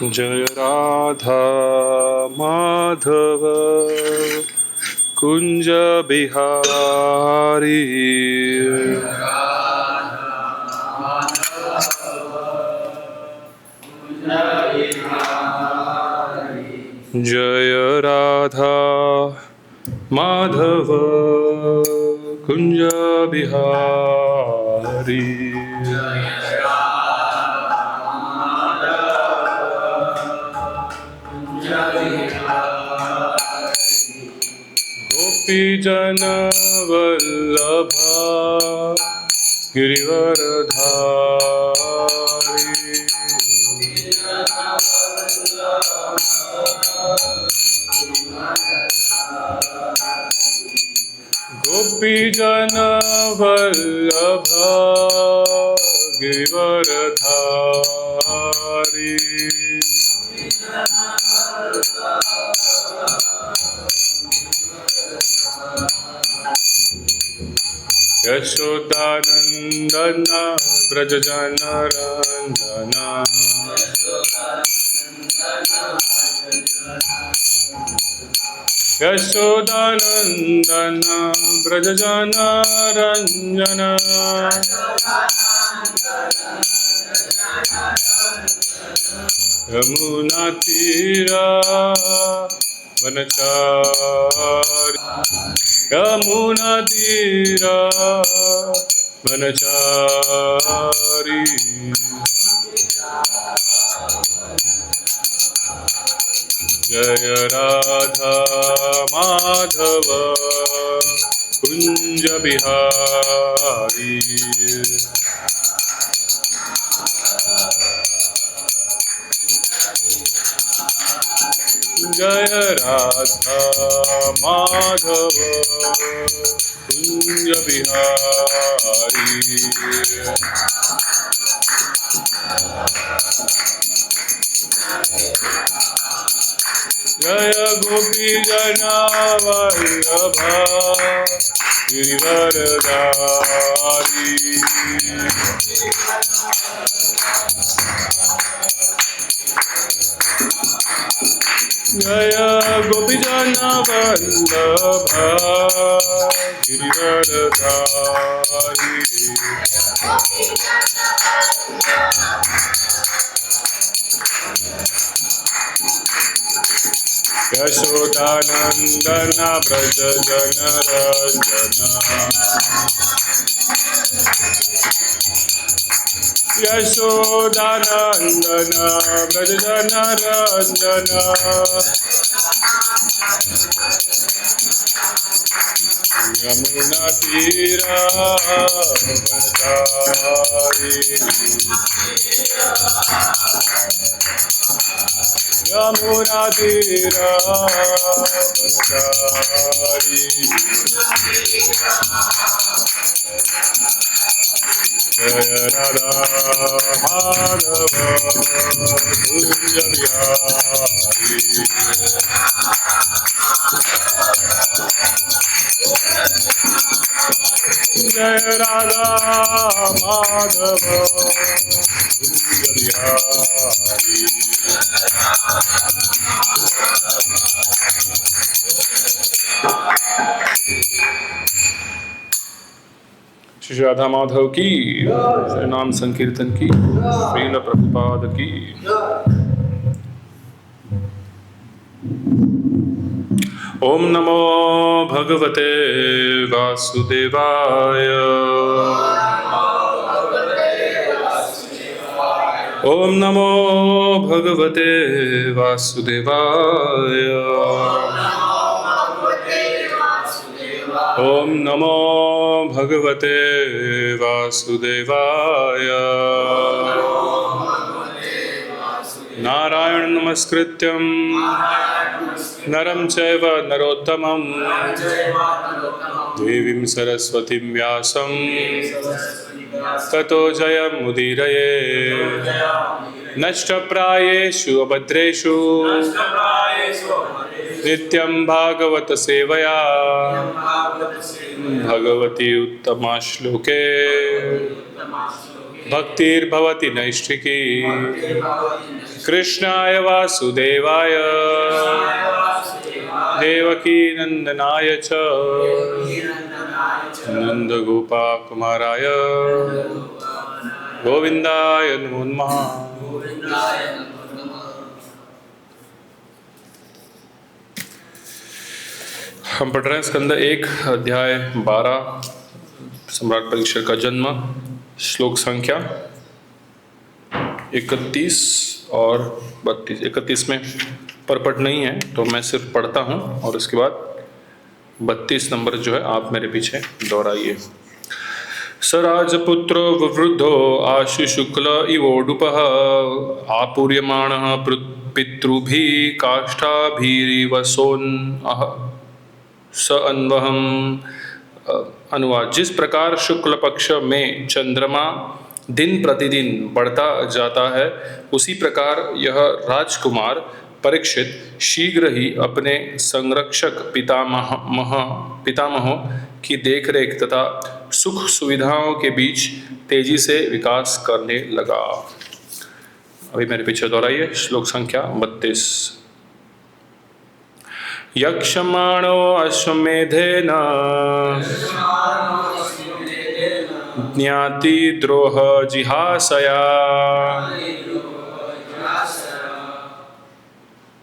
जय राधा माधव कुंज बिहारी। जय राधा माधव कुंज बिहारी। गोपी जन वल्लभा गिरिवरधारी। गोपी जन वल्लभा गिरिवरधारी। यशोदानंदन ब्रज जन रंजन। यशोदानंदन ब्रज जन रंजन। यमुना तीरा वनचारी। यमुना तीरा वनचारी। जय राधा माधव कुंज बिहारी। जय राधा माधव कुंज बिहारी। जय गोपी जना वल्लभा गिरिवरधारी। जय गोपी जना वल्लभा गिरिवरधारी। यशोदानंदन ब्रज जन रंजन। यशोदानंदन ब्रज जन रंजन। यमुना तीरा वनचारी। यमुना तीरा वनचारी। जय राधा माधव कुंज बिहारी। जय राधा माधव कुंज बिहारी। श्री राधा माधव की, श्री नाम संकीर्तन की, श्रील प्रभुपाद की। ओम नमो भगवते वासुदेवाय। ओम नमो भगवते वासुदेवाय। ओम नमो भगवते वासुदेवाय। नारायण नमस्कृत्यं नरं चैव नरोत्तमं देवीं सरस्वतीं व्यासं ततो जयमुदीरये। नष्टप्रायेषु अभद्रेषु नित्यं भागवत सेवया भगवती उत्तमा श्लोके भक्तिर्भवति नैष्ठिकी। कृष्णाय वासुदेवाय देवकी नंदनाय च नंदगोपाकुमाराय गोविंदाय नमो नमः। हम पढ़ रहे हैं स्कंद 1 अध्याय 12 सम्राट परीक्षित का जन्म, श्लोक संख्या 31 और 32। 31 में परपट नहीं है तो मैं सिर्फ पढ़ता हूँ और उसके बाद 32 नंबर जो है आप मेरे पीछे दोहराइए। स राजपुत्रो वृद्धो आशु शुक्ल इवोडुपः आपूर्यमाणः पितृभिः काष्ठाभिरिवसोन्नः स अन्वहम। अनुवाद। जिस प्रकार शुक्ल पक्ष में चंद्रमा दिन प्रतिदिन बढ़ता जाता है, उसी प्रकार यह राजकुमार परीक्षित शीघ्र ही अपने संरक्षक पितामहों की देखरेख तथा सुख सुविधाओं के बीच तेजी से विकास करने लगा। अभी मेरे पीछे दोहराइए श्लोक संख्या 32। यक्षमाणो अश्वमेधेन ज्ञातिद्रोह जिहासया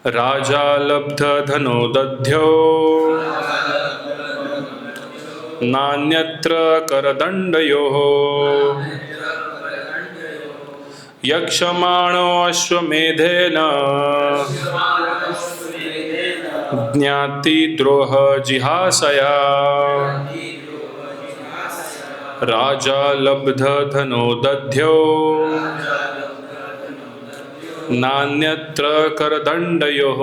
राजा लब्ध धनो दध्यो नान्यत्र करदण्डयोः। यक्षमाणो अश्वमेधेन ज्ञातिद्रोह जिहासया राजा लब्ध धनो दध्यो नान्यत्र करदण्डयोः।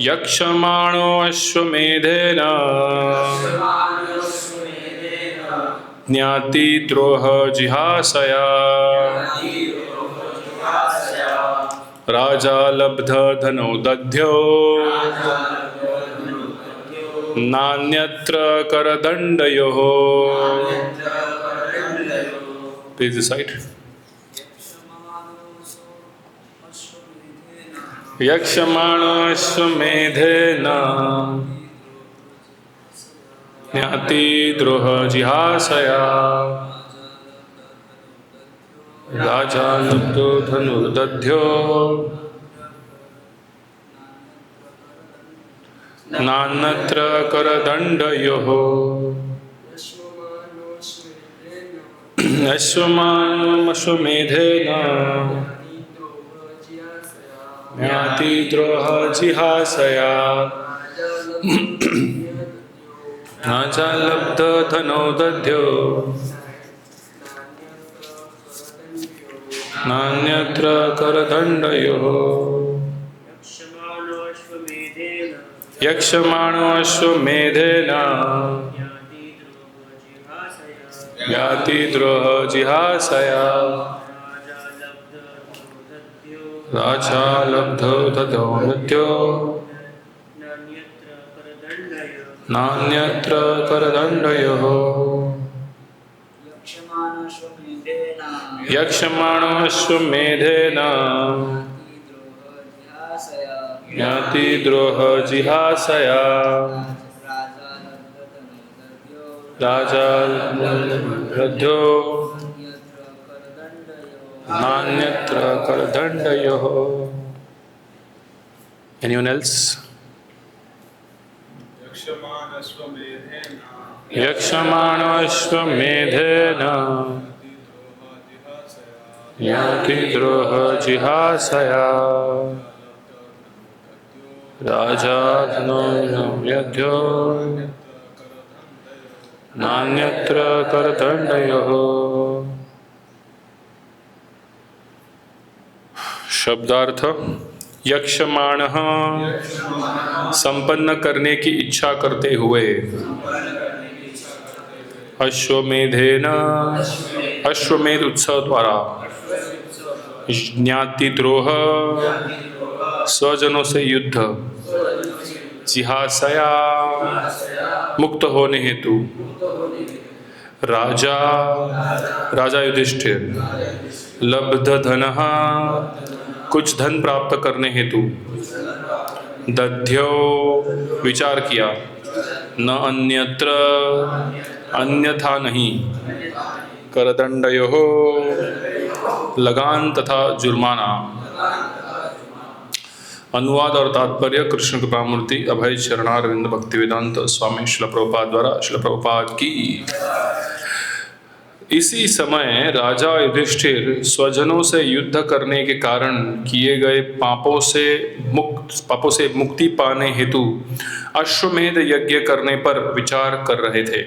यक्षमाणो अश्वमेधेन ज्ञातिद्रोह जिहासया राजा लब्ध धनो दध्यो नान्यत्र करदण्डयोः। Please recite. यक्षमाणो अश्वमेधेन ज्ञातिद्रोह जिहासया राजा लब्धो धनुर्दध्यो नान्यत्र करदण्डयोः। अश्वमेधेन ज्ञातिद्रोह जिहासया राजा लब्धो धनो दध्यो नान्यत्र करदण्डयोः। यक्षमाणो अश्वमेधेन ज्ञातिद्रोह जिहासया राजा लब्धो दध्यो नान्यत्र करदण्डयोः। यक्षमाणो अश्वमेधेन ज्ञातिद्रोह जिहासया राजा लब्धो नान्यत्र करदण्डयोः। Anyone else? यक्षमाणो अश्वमेधेन ज्ञातिद्रोह जिहासया राजा यध्यो नान्यत्र करदण्डयोः। शब्दार्थ। यक्षमाणः संपन्न करने की इच्छा करते हुए, अश्वमेधेन अश्वमेध उत्सव द्वारा, ज्ञातिद्रोह स्वजनों से युद्ध, जिहासया मुक्त होने हेतु, राजा राजा युधिष्ठिर लब्ध धनः कुछ धन प्राप्त करने हेतु दध्यो विचार किया न अन्यत्र अन्यथा नहीं करदंडयोः लगान तथा जुर्माना। अनुवाद और तात्पर्य कृष्ण कृपामूर्ति अभय चरणारविंद भक्ति वेदांत स्वामी शिल प्रभुपाद द्वारा शिल प्रभुपाद की। इसी समय राजा युधिष्ठिर स्वजनों से युद्ध करने के कारण किए गए पापों से मुक्ति पाने हेतु अश्वमेध यज्ञ करने पर विचार कर रहे थे,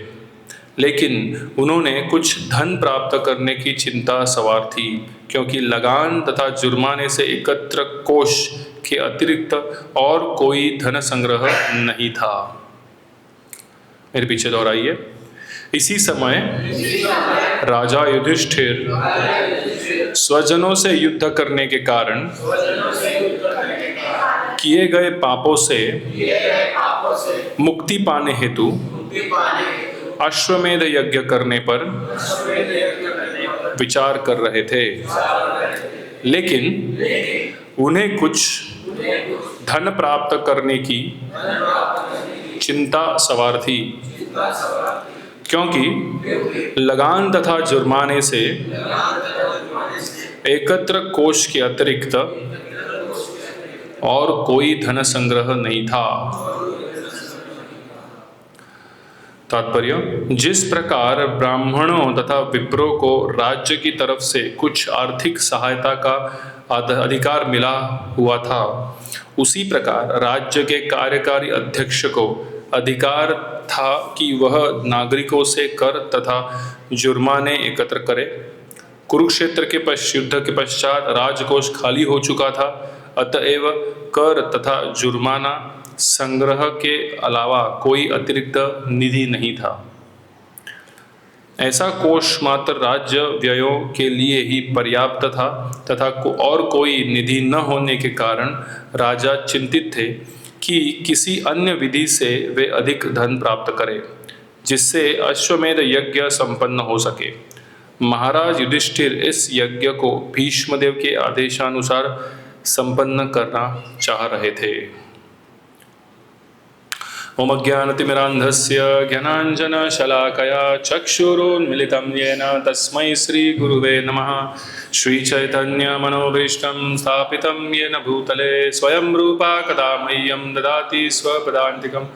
लेकिन उन्होंने कुछ धन प्राप्त करने की चिंता सवार थी, क्योंकि लगान तथा जुर्माने से एकत्र कोष के अतिरिक्त और कोई धन संग्रह नहीं था। मेरे पीछे दोहराइए। इसी समय राजा युधिष्ठिर स्वजनों से युद्ध करने के कारण किए गए पापों से मुक्ति पाने हेतु अश्वमेध यज्ञ करने पर विचार कर रहे थे, लेकिन उन्हें कुछ धन प्राप्त करने की चिंता सवार थी, क्योंकि लगान तथा जुर्माने से एकत्र कोष के अतिरिक्त और कोई धन संग्रह नहीं था। तात्पर्य: जिस प्रकार ब्राह्मणों तथा विप्रों को राज्य की तरफ से कुछ आर्थिक सहायता का अधिकार मिला हुआ था, उसी प्रकार राज्य के कार्यकारी अध्यक्ष को अधिकार था कि वह नागरिकों से कर तथा जुर्माने एकत्र करे। कुरुक्षेत्र के युद्ध के पश्चात राजकोष खाली हो चुका था, अतएव कर तथा जुर्माना संग्रह के अलावा कोई अतिरिक्त निधि नहीं था। ऐसा कोष मात्र राज्य व्ययों के लिए ही पर्याप्त था तथा और कोई निधि न होने के कारण राजा चिंतित थे कि किसी अन्य विधि से वे अधिक धन प्राप्त करें, जिससे अश्वमेध यज्ञ संपन्न हो सके। महाराज युधिष्ठिर इस यज्ञ को भीष्मदेव के आदेशानुसार संपन्न करना चाह रहे थे। ओम अज्ञानतिमिरान्धस्य ज्ञानाञ्जनशलाकया चक्षुरुन्मिलितं येन तस्मै श्रीगुरुवे नमः। श्रीचैतन्यमनोभीष्टं स्थापितं येन भूतले स्वयं रूपा कदा मह्यं ददाति स्वपदान्तिकं।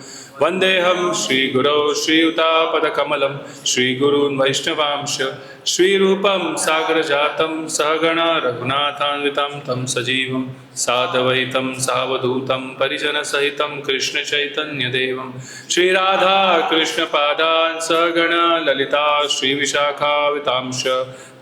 वन्देऽहं श्रीगुरौ श्रीयुतापदकमलं श्रीगुरून् वैष्णवांश श्रीरूपं सागरजातं सहगण रघुनाथान्वितं तं सजीवं साद्वैतं सावधूतं परिजनसहितं कृष्णचैतन्यदेवं श्रीराधा कृष्णपादान् सहगण ललिता श्रीविशाखावितांश।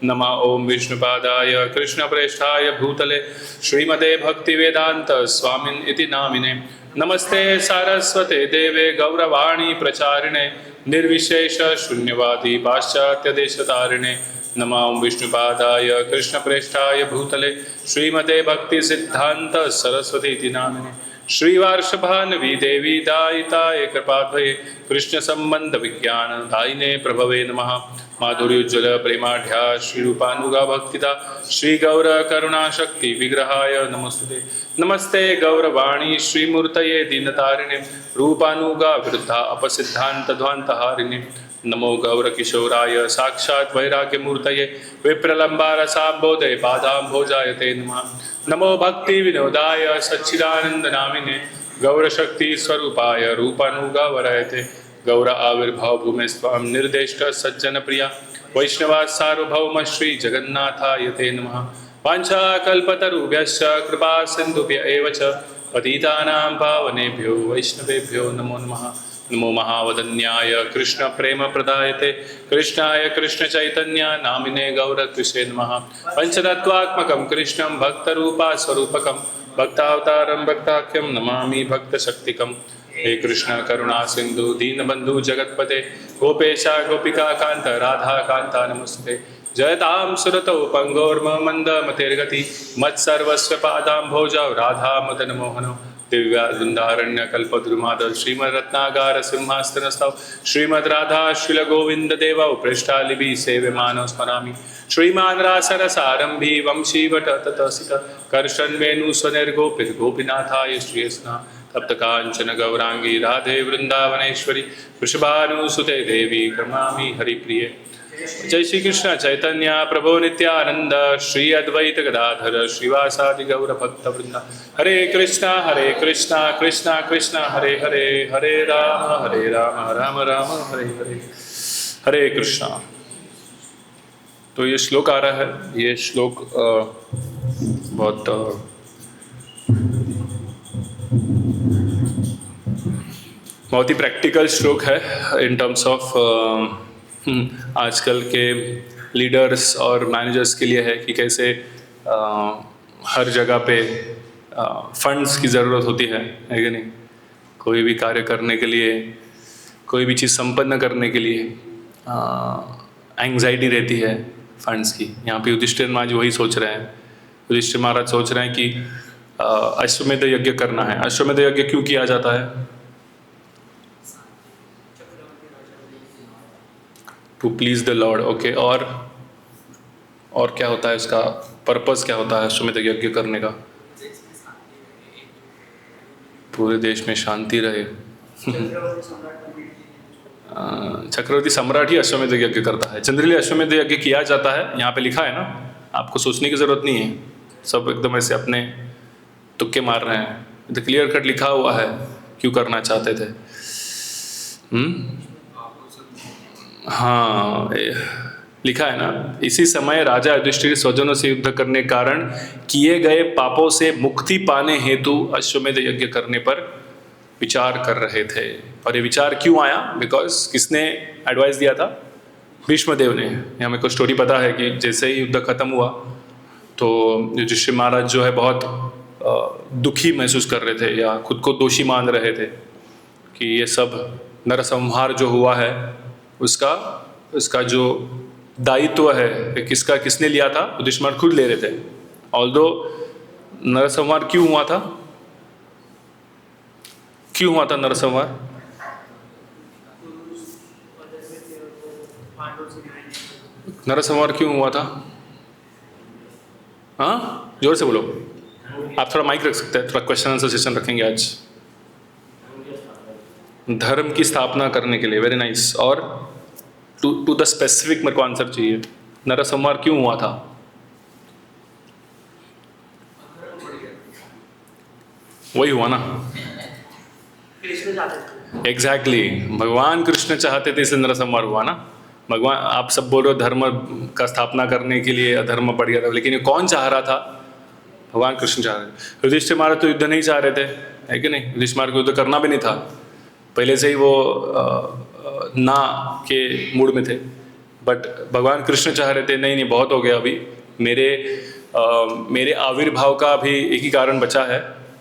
नमः ओं विष्णुपादाय कृष्णप्रेष्ठाय भूतले श्रीमते भक्तिवेदांत स्वामिन् इति नामिने। नमस्ते सारस्वते देवे गौरवाणी प्रचारिणे निर्विशेष शून्यवादी पाश्चात्य देशतारिणे। नमः ओं विष्णुपादाय कृष्णप्रेष्ठाय भूतले श्रीमते भक्ति सिद्धांत सरस्वती इति नामिने। श्रीवार्षभानवी देवी दायिताय कृपाद्वये कृष्ण संबंध विज्ञान दायिने प्रभवे नमः। माधुर्योज्वल प्रेमाढ्या श्रीरूपानुगा भक्तिदा श्री गौर करुणा शक्ति विग्रहाय नमस्ते। नमस्ते गौरवाणी श्रीमूर्तये दीनतारिणे रूपानुगा विरुद्धा अपसिद्धांत ध्वांतहारिणे। नमो गौर किशोराय साक्षात् वैराग्य मूर्तये विप्रलंबारसाम्बोधे पादाम्भोजाय ते नमः। नमो भक्ति विनोदाय सच्चिदानंद नामिने गौरशक्ति स्वरूपाय रूपानुगा वरायते। गौर आविर्भाव भूमि स्वाम निर्देष्ट सज्जन प्रिया वैष्णवा सार्वभौम श्री जगन्नाथाय ते नमः। वाञ्छाकल्पतरुभ्यश्च कृपा सिन्धुभ्य एव च पतितानां पावनेभ्यो वैष्णवेभ्यो नमो नमः। नमो महावदन्याय कृष्ण प्रेम प्रदायते कृष्णाय कृष्ण चैतन्य नामिने गौर कृष्णे नमः। पंचतत्वात्मकं कृष्णं भक्तरूपा स्वरूपकं भक्तावतारं भक्ताख्यं नमामि भक्तशक्तिकम्। हे कृष्ण करुणा सिंधु दीनबंधु जगतपते गोपेशा गोपिका कांत राधा कांता नमस्ते। जयतां सुरतौ पंगोर्म मंद मतिर्गति मत्सर्वस्व पादाम्भोजौ राधा मदन मोहनो दिव्यानंदारण्य कल्पद्रुमाद श्रीमद् रत्नागार सिंहासनस्थौ श्रीमद् राधा श्रील गोविंद देव पृष्ठालिभि सेव्यमानो स्मरामि श्रीमान् रासरसारंभी वंशीवट ततसित कर्षन् वेणु स्वनिर्गोपित गोपीनाथाय श्रीयस्ना तप्त कांचन गौरांगी राधे वृंदावनेश्वरी वृषभानुसुते देवी प्रणमामि हरिप्रिये। जय श्री कृष्ण चैतन्य प्रभु नित्यानंद श्री अद्वैत गदाधर श्रीवासादि गौर भक्त वृंद हरे कृष्णा कृष्णा कृष्णा हरे हरे हरे राम राम राम हरे हरे हरे कृष्णा। तो ये श्लोक आ रहा है, ये श्लोक बहुत ही प्रैक्टिकल श्लोक है इन टर्म्स ऑफ आजकल के लीडर्स और मैनेजर्स के लिए है कि कैसे हर जगह पे फंड्स की ज़रूरत होती है कि नहीं। कोई भी कार्य करने के लिए, कोई भी चीज़ संपन्न करने के लिए एंग्जाइटी रहती है फंड्स की। यहाँ पे युधिष्ठिर महाराज वही सोच रहे हैं। युधिष्ठिर महाराज सोच रहे हैं कि अश्वमेध यज्ञ करना है। अश्वमेध यज्ञ क्यों किया जाता है? To please the lord. Okay, और क्या होता है इसका पर्पस, क्या होता है अश्वमेध यज्ञ करने का? पूरे देश में शांति रहे। चक्रवर्ती सम्राट ही अश्वमेध यज्ञ करता है। जनरली अश्वमेध यज्ञ किया जाता है, यहाँ पे लिखा है ना, आपको सोचने की जरूरत नहीं है, सब एकदम ऐसे अपने तुक्के मार रहे हैं। तो क्लियर कट लिखा हुआ है क्यों करना चाहते थे। हाँ, लिखा है ना, इसी समय राजा युधिष्ठिर स्वजनों से युद्ध करने के कारण किए गए पापों से मुक्ति पाने हेतु अश्वमेध यज्ञ करने पर विचार कर रहे थे। और ये विचार क्यों आया? बिकॉज किसने एडवाइस दिया था? भीष्मदेव ने। यहाँ मेरे को स्टोरी पता है कि जैसे ही युद्ध खत्म हुआ तो युधिष्ठिर महाराज जो है बहुत दुखी महसूस कर रहे थे या खुद को दोषी मान रहे थे कि ये सब नरसंहार जो हुआ है उसका जो दायित्व है किसने लिया था? युधिष्ठिर महाराज खुद ले रहे थे। ऑल्दो नरसंहार क्यों हुआ था? क्यों हुआ था नरसंहार? नरसंहार क्यों हुआ था? हाँ, जोर से बोलो। आप थोड़ा माइक रख सकते हैं, थोड़ा क्वेश्चन आंसर सेशन रखेंगे आज। धर्म की स्थापना करने के लिए। Very nice. और टू द स्पेसिफिक मेरे को आंसर चाहिए। नरसंहार क्यों हुआ था? वही हुआ ना, एग्जैक्टली भगवान कृष्ण चाहते थे इसलिए नरसंहार हुआ ना। भगवान, आप सब बोल रहे हो धर्म का स्थापना करने के लिए अधर्म बढ़ गया था, लेकिन ये कौन चाह रहा था? भगवान कृष्ण चाह रहे थे। युधिष्ठिर महाराज तो युद्ध नहीं चाह रहे थे, है कि नहीं? युधिष्ठिर महाराज को युद्ध करना भी नहीं था, पहले से ही वो ना के मूड में थे। बट भगवान कृष्ण चाह रहे थे नहीं बहुत हो गया, अभी मेरे आविर्भाव का अभी एक ही कारण बचा है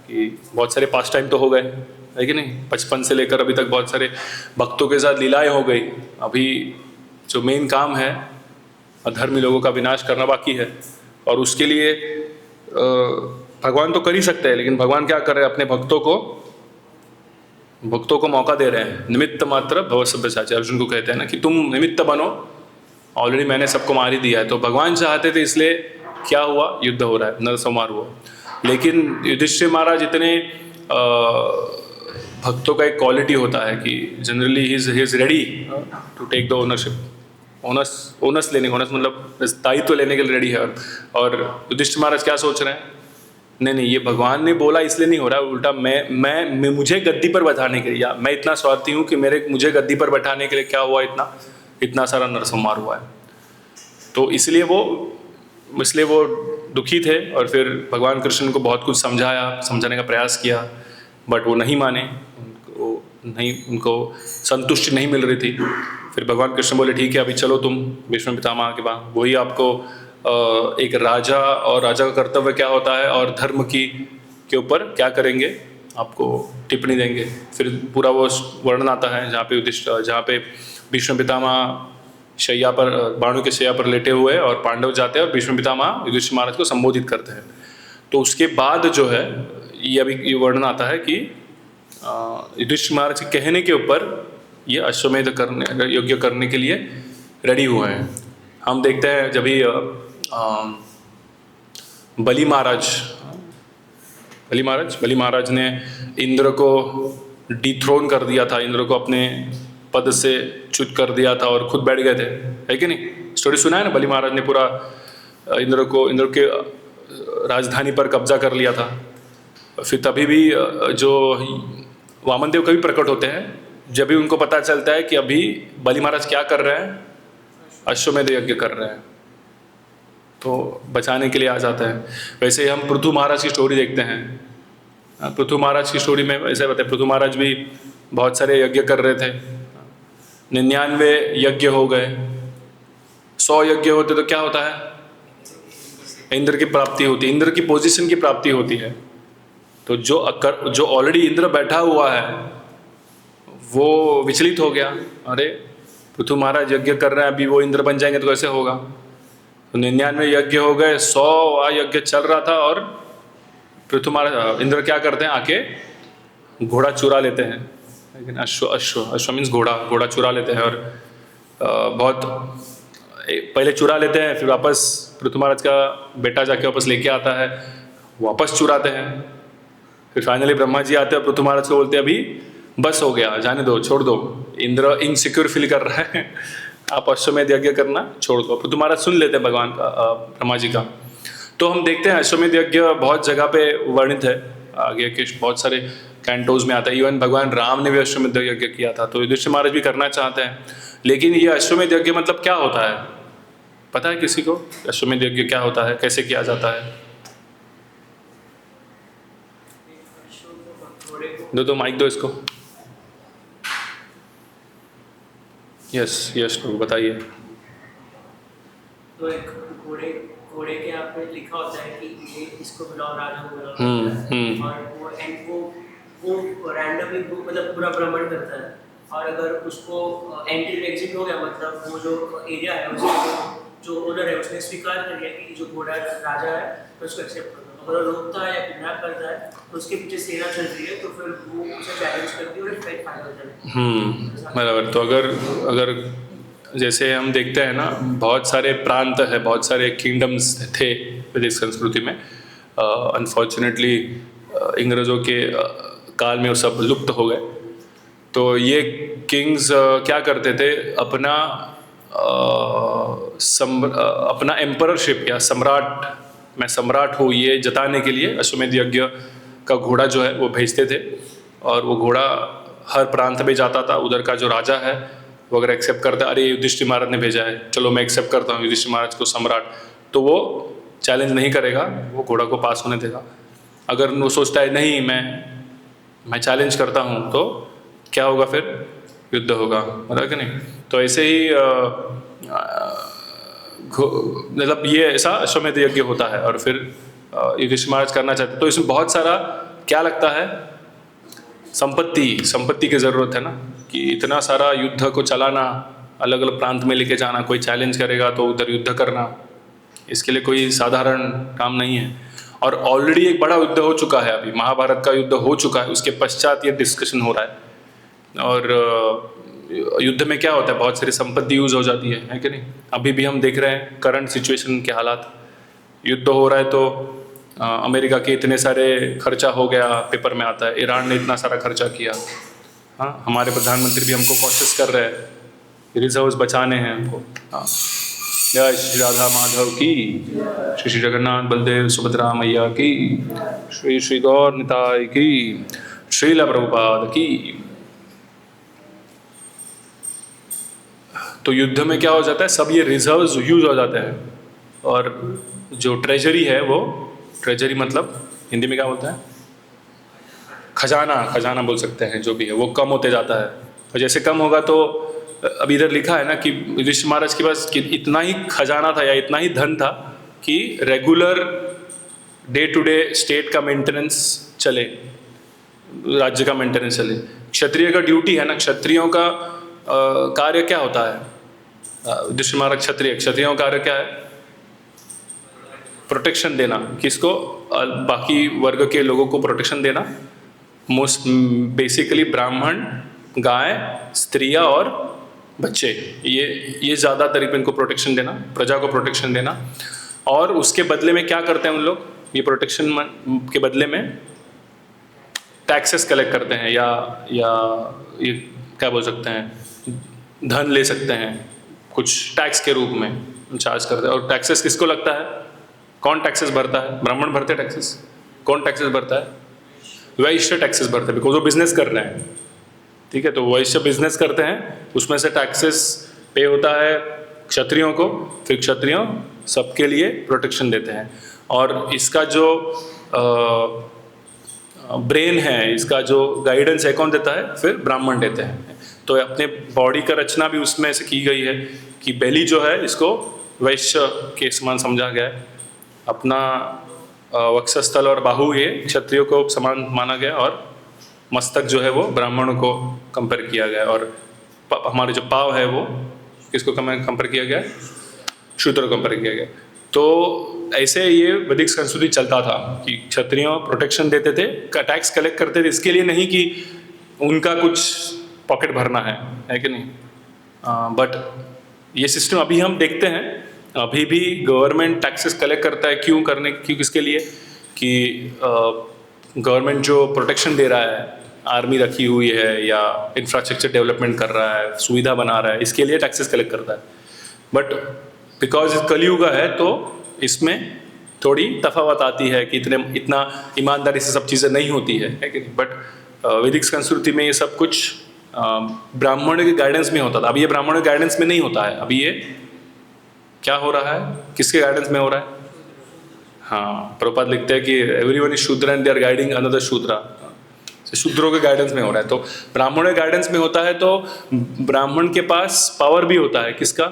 कि बहुत सारे पास टाइम तो हो गए, है कि नहीं? बचपन से लेकर अभी तक बहुत सारे भक्तों के साथ लीलाएं हो गई। अभी जो मेन काम है अधर्मी लोगों का विनाश करना बाकी है। और उसके लिए भगवान तो कर ही सकते हैं, लेकिन भगवान क्या कर रहे हैं? अपने भक्तों को मौका दे रहे हैं। निमित्त मात्र भव सब्यसाची, अर्जुन को कहते हैं ना कि तुम निमित्त बनो, ऑलरेडी मैंने सबको मार ही दिया है। तो भगवान चाहते थे, इसलिए क्या हुआ? युद्ध हो रहा है, नरसंहार हुआ। लेकिन युधिष्ठिर महाराज इतने भक्तों का एक क्वालिटी होता है कि generally he is ready to take the ownership, owners मतलब दायित्व लेने के लिए रेडी है। और युधिष्ठिर महाराज क्या सोच रहे हैं? नहीं, ये भगवान ने बोला इसलिए नहीं हो रहा है, उल्टा मैं मुझे गद्दी पर बैठाने के लिए, या मैं इतना स्वार्थी हूँ कि मुझे गद्दी पर बैठाने के लिए क्या हुआ, इतना सारा नरसंहार हुआ है। तो इसलिए वो दुखी थे। और फिर भगवान कृष्ण को बहुत कुछ समझाने का प्रयास किया, बट वो नहीं माने, उनको संतुष्टि नहीं मिल रही थी। फिर भगवान कृष्ण बोले ठीक है, अभी चलो तुम भीष्म पितामह के पास, वही आपको एक राजा और राजा का कर्तव्य क्या होता है और धर्म के ऊपर क्या करेंगे आपको टिप्पणी देंगे। फिर पूरा वो वर्णन आता है जहाँ पे भीष्म पितामह शैया पर, बाणों के शैया पर लेटे हुए और पांडव जाते हैं और भीष्म पितामह युधिष्ठिर महाराज को संबोधित करते हैं। तो उसके बाद जो है ये अभी ये वर्णन आता है कि युधिष्ठिर महाराज के कहने के ऊपर ये अश्वमेध करने यज्ञ करने के लिए रेडी हुए हैं। हम देखते हैं जब भी बलि महाराज ने इंद्र को डिथ्रोन कर दिया था, इंद्र को अपने पद से च्युत कर दिया था और खुद बैठ गए थे, है कि नहीं? स्टोरी सुना है ना, बलि महाराज ने पूरा इंद्र के राजधानी पर कब्जा कर लिया था। फिर तभी भी जो वामन देव कभी प्रकट होते हैं जब भी उनको पता चलता है कि अभी बलि महाराज क्या कर रहे हैं, अश्वमेध यज्ञ कर रहे हैं, तो बचाने के लिए आ जाता है। वैसे ही हम पृथु महाराज की स्टोरी देखते हैं। पृथु महाराज की स्टोरी में ऐसा बताया, पृथु महाराज भी बहुत सारे यज्ञ कर रहे थे, 99 यज्ञ हो गए, 100 यज्ञ होते तो क्या होता है, इंद्र की प्राप्ति होती है, इंद्र की पोजीशन की प्राप्ति होती है। तो जो ऑलरेडी इंद्र बैठा हुआ है वो विचलित हो गया, अरे पृथु महाराज यज्ञ कर रहे हैं, अभी वो इंद्र बन जाएंगे तो कैसे होगा। तो 99 यज्ञ हो गए, 100 यज्ञ चल रहा था और पृथु महाराज इंद्र क्या करते हैं, आके घोड़ा चुरा लेते हैं। लेकिन अश्व मीन्स घोड़ा चुरा लेते हैं और बहुत पहले चुरा लेते हैं, फिर वापस पृथु महाराज का बेटा जाके वापस लेके आता है, वापस चुराते हैं। फिर फाइनली ब्रह्मा जी आते हैं, पृथु महाराज को बोलते हैं अभी बस हो गया, जाने दो, छोड़ दो, इंद्र इनसिक्योर फील कर रहा है, आप अश्वमेध यज्ञ करना छोड़ दो। पृथु महाराज सुन लेते हैं भगवान का, ब्रह्मा जी का। तो हम देखते हैं अश्वमेध यज्ञ बहुत जगह पे वर्णित है, आगे के बहुत सारे कैंटोज में आता है। इवन भगवान राम ने भी अश्वमेध यज्ञ किया था, तो युधिष्ठिर महाराज भी करना चाहते हैं। लेकिन ये अश्वमेध यज्ञ मतलब क्या होता है, पता है किसी को? अश्वमेध यज्ञ क्या होता है, कैसे किया जाता है? दो माइक दो इसको। यस बताइए। तो एक घोड़े के आप पे लिखा होता है कि ये इसको बुलाओ, राजा को बुलाओ, और वो रैंडमली मतलब पूरा भ्रमण करता है, और अगर उसको एंट्री एग्जिट हो गया, मतलब वो जो एरिया है उसको जो ओनर है उसने स्वीकार कर लिया कि जो घोड़ा राजा है तो उसको एक्सेप्ट कर दो। अगर रोकता है या किडनैप करता है तो उसके पीछे सेना चल रही है, तो फिर वो उसे चैलेंज करती है और एक फाइट फाइनल हो जाता है। बराबर। तो अगर जैसे हम देखते हैं ना, बहुत सारे प्रांत है, बहुत सारे किंगडम्स थे वैदिक संस्कृति में। अनफॉर्चुनेटली अंग्रेज़ों के काल में वो सब लुप्त हो गए। तो ये किंग्स क्या करते थे, अपना एम्पररशिप या सम्राट, मैं सम्राट हूँ ये जताने के लिए अश्वमेध यज्ञ का घोड़ा जो है वो भेजते थे। और वो घोड़ा हर प्रांत में जाता था, उधर का जो राजा है वो अगर एक्सेप्ट करता है, अरे युधिष्ठिर महाराज ने भेजा है, चलो मैं एक्सेप्ट करता हूँ युधिष्ठिर महाराज को सम्राट, तो वो चैलेंज नहीं करेगा, वो घोड़ा को पास होने देगा। अगर वो सोचता है नहीं मैं चैलेंज करता हूँ, तो क्या होगा, फिर युद्ध होगा, मतलब कि नहीं। तो ऐसे ही मतलब ये ऐसा अश्वमेध यज्ञ होता है। और फिर युधिष्ठिर महाराज करना चाहते, तो इसमें बहुत सारा क्या लगता है, संपत्ति की ज़रूरत है ना, कि इतना सारा युद्ध को चलाना, अलग अलग प्रांत में लेके जाना, कोई चैलेंज करेगा तो उधर युद्ध करना, इसके लिए कोई साधारण काम नहीं है। और ऑलरेडी एक बड़ा युद्ध हो चुका है, अभी महाभारत का युद्ध हो चुका है, उसके पश्चात ये डिस्कशन हो रहा है। और युद्ध में क्या होता है, बहुत सारी संपत्ति यूज़ हो जाती है कि नहीं। अभी भी हम देख रहे हैं करंट सिचुएशन के हालात, युद्ध हो रहा है तो अमेरिका के इतने सारे खर्चा हो गया, पेपर में आता है, ईरान ने इतना सारा खर्चा किया। हाँ, हमारे प्रधानमंत्री भी हमको कोशिश कर रहे हैं, रिजर्व्स बचाने हैं हमको। हाँ, जय श्री राधा माधव की, श्री श्री जगन्नाथ बलदेव सुभद्रा मैया की, श्री श्री गौर निताय की, श्रील प्रभुपाद की। तो युद्ध में क्या हो जाता है, सब ये रिजर्व्स यूज हो जाते हैं, और जो ट्रेजरी है, वो ट्रेजरी मतलब हिंदी में क्या बोलते हैं, खजाना बोल सकते हैं, जो भी है वो कम होते जाता है। और जैसे कम होगा तो अभी इधर लिखा है ना कि युधिष्ठिर महाराज के पास इतना ही खजाना था या इतना ही धन था कि regular day to day state का मेंटेनेंस चले, राज्य का मेंटेनेंस चले। क्षत्रिय का ड्यूटी है ना, क्षत्रियों का कार्य क्या होता है, युधिष्ठिर महाराज क्षत्रियों का कार्य क्या है, प्रोटेक्शन देना, किसको? बाकी वर्ग के लोगों को प्रोटेक्शन देना, मोस्ट बेसिकली ब्राह्मण, गाय, स्त्रियां और बच्चे, ये ज़्यादातर इनको प्रोटेक्शन देना, प्रजा को प्रोटेक्शन देना। और उसके बदले में क्या करते हैं उन लोग? ये प्रोटेक्शन के बदले में टैक्सेस कलेक्ट करते हैं, या ये क्या बोल सकते हैं, धन ले सकते हैं, कुछ टैक्स के रूप में चार्ज करते हैं। और टैक्सेस किसको लगता है? कौन टैक्सेस भरता है? ब्राह्मण भरते हैं टैक्सेस। कौन टैक्सेस भरता है? वैश्य टैक्सेस भरते हैं, बिकॉज वो बिजनेस कर रहे हैं, ठीक है। तो वैश्य बिजनेस करते हैं, उसमें से टैक्सेस पे होता है क्षत्रियों को, फिर क्षत्रियों सबके लिए प्रोटेक्शन देते हैं। और इसका जो ब्रेन है, इसका जो गाइडेंस है, कौन देता है? फिर ब्राह्मण देते हैं। तो अपने बॉडी का रचना भी उसमें से की गई है कि बेली जो है इसको वैश्य के समान समझा गया है, अपना वक्षस्थल और बाहु ये क्षत्रियों को समान माना गया, और मस्तक जो है वो ब्राह्मणों को कंपेयर किया गया, और हमारे जो पाव है वो किसको कंपेयर किया गया? शूद्र को कंपेयर किया गया। तो ऐसे ये वैदिक संस्कृति चलता था कि क्षत्रियों प्रोटेक्शन देते थे, टैक्स कलेक्ट करते थे, इसके लिए नहीं कि उनका कुछ पॉकेट भरना है कि नहीं। बट ये सिस्टम अभी हम देखते हैं, अभी भी गवर्नमेंट टैक्सेस कलेक्ट करता है। क्यों किसके लिए? कि गवर्नमेंट जो प्रोटेक्शन दे रहा है, आर्मी रखी हुई है या इंफ्रास्ट्रक्चर डेवलपमेंट कर रहा है, सुविधा बना रहा है, इसके लिए टैक्सेस कलेक्ट करता है। बट बिकॉज कलयुग है तो इसमें थोड़ी तफावत आती है कि इतना ईमानदारी से सब चीज़ें नहीं होती है कि नहीं। बट वैदिक संस्कृति में ये सब कुछ ब्राह्मण के गाइडेंस में होता था। अभी ये ब्राह्मण के गाइडेंस में नहीं होता है, अभी ये क्या हो रहा है? किसके गाइडेंस में हो रहा है? हाँ, प्रभुपाद लिखते हैं कि everyone is Shudra and they are guiding another Shudra. शूद्रों के गाइडेंस में हो रहा है। तो ब्राह्मणों के गाइडेंस में होता है, तो ब्राह्मण के पास पावर भी होता है किसका?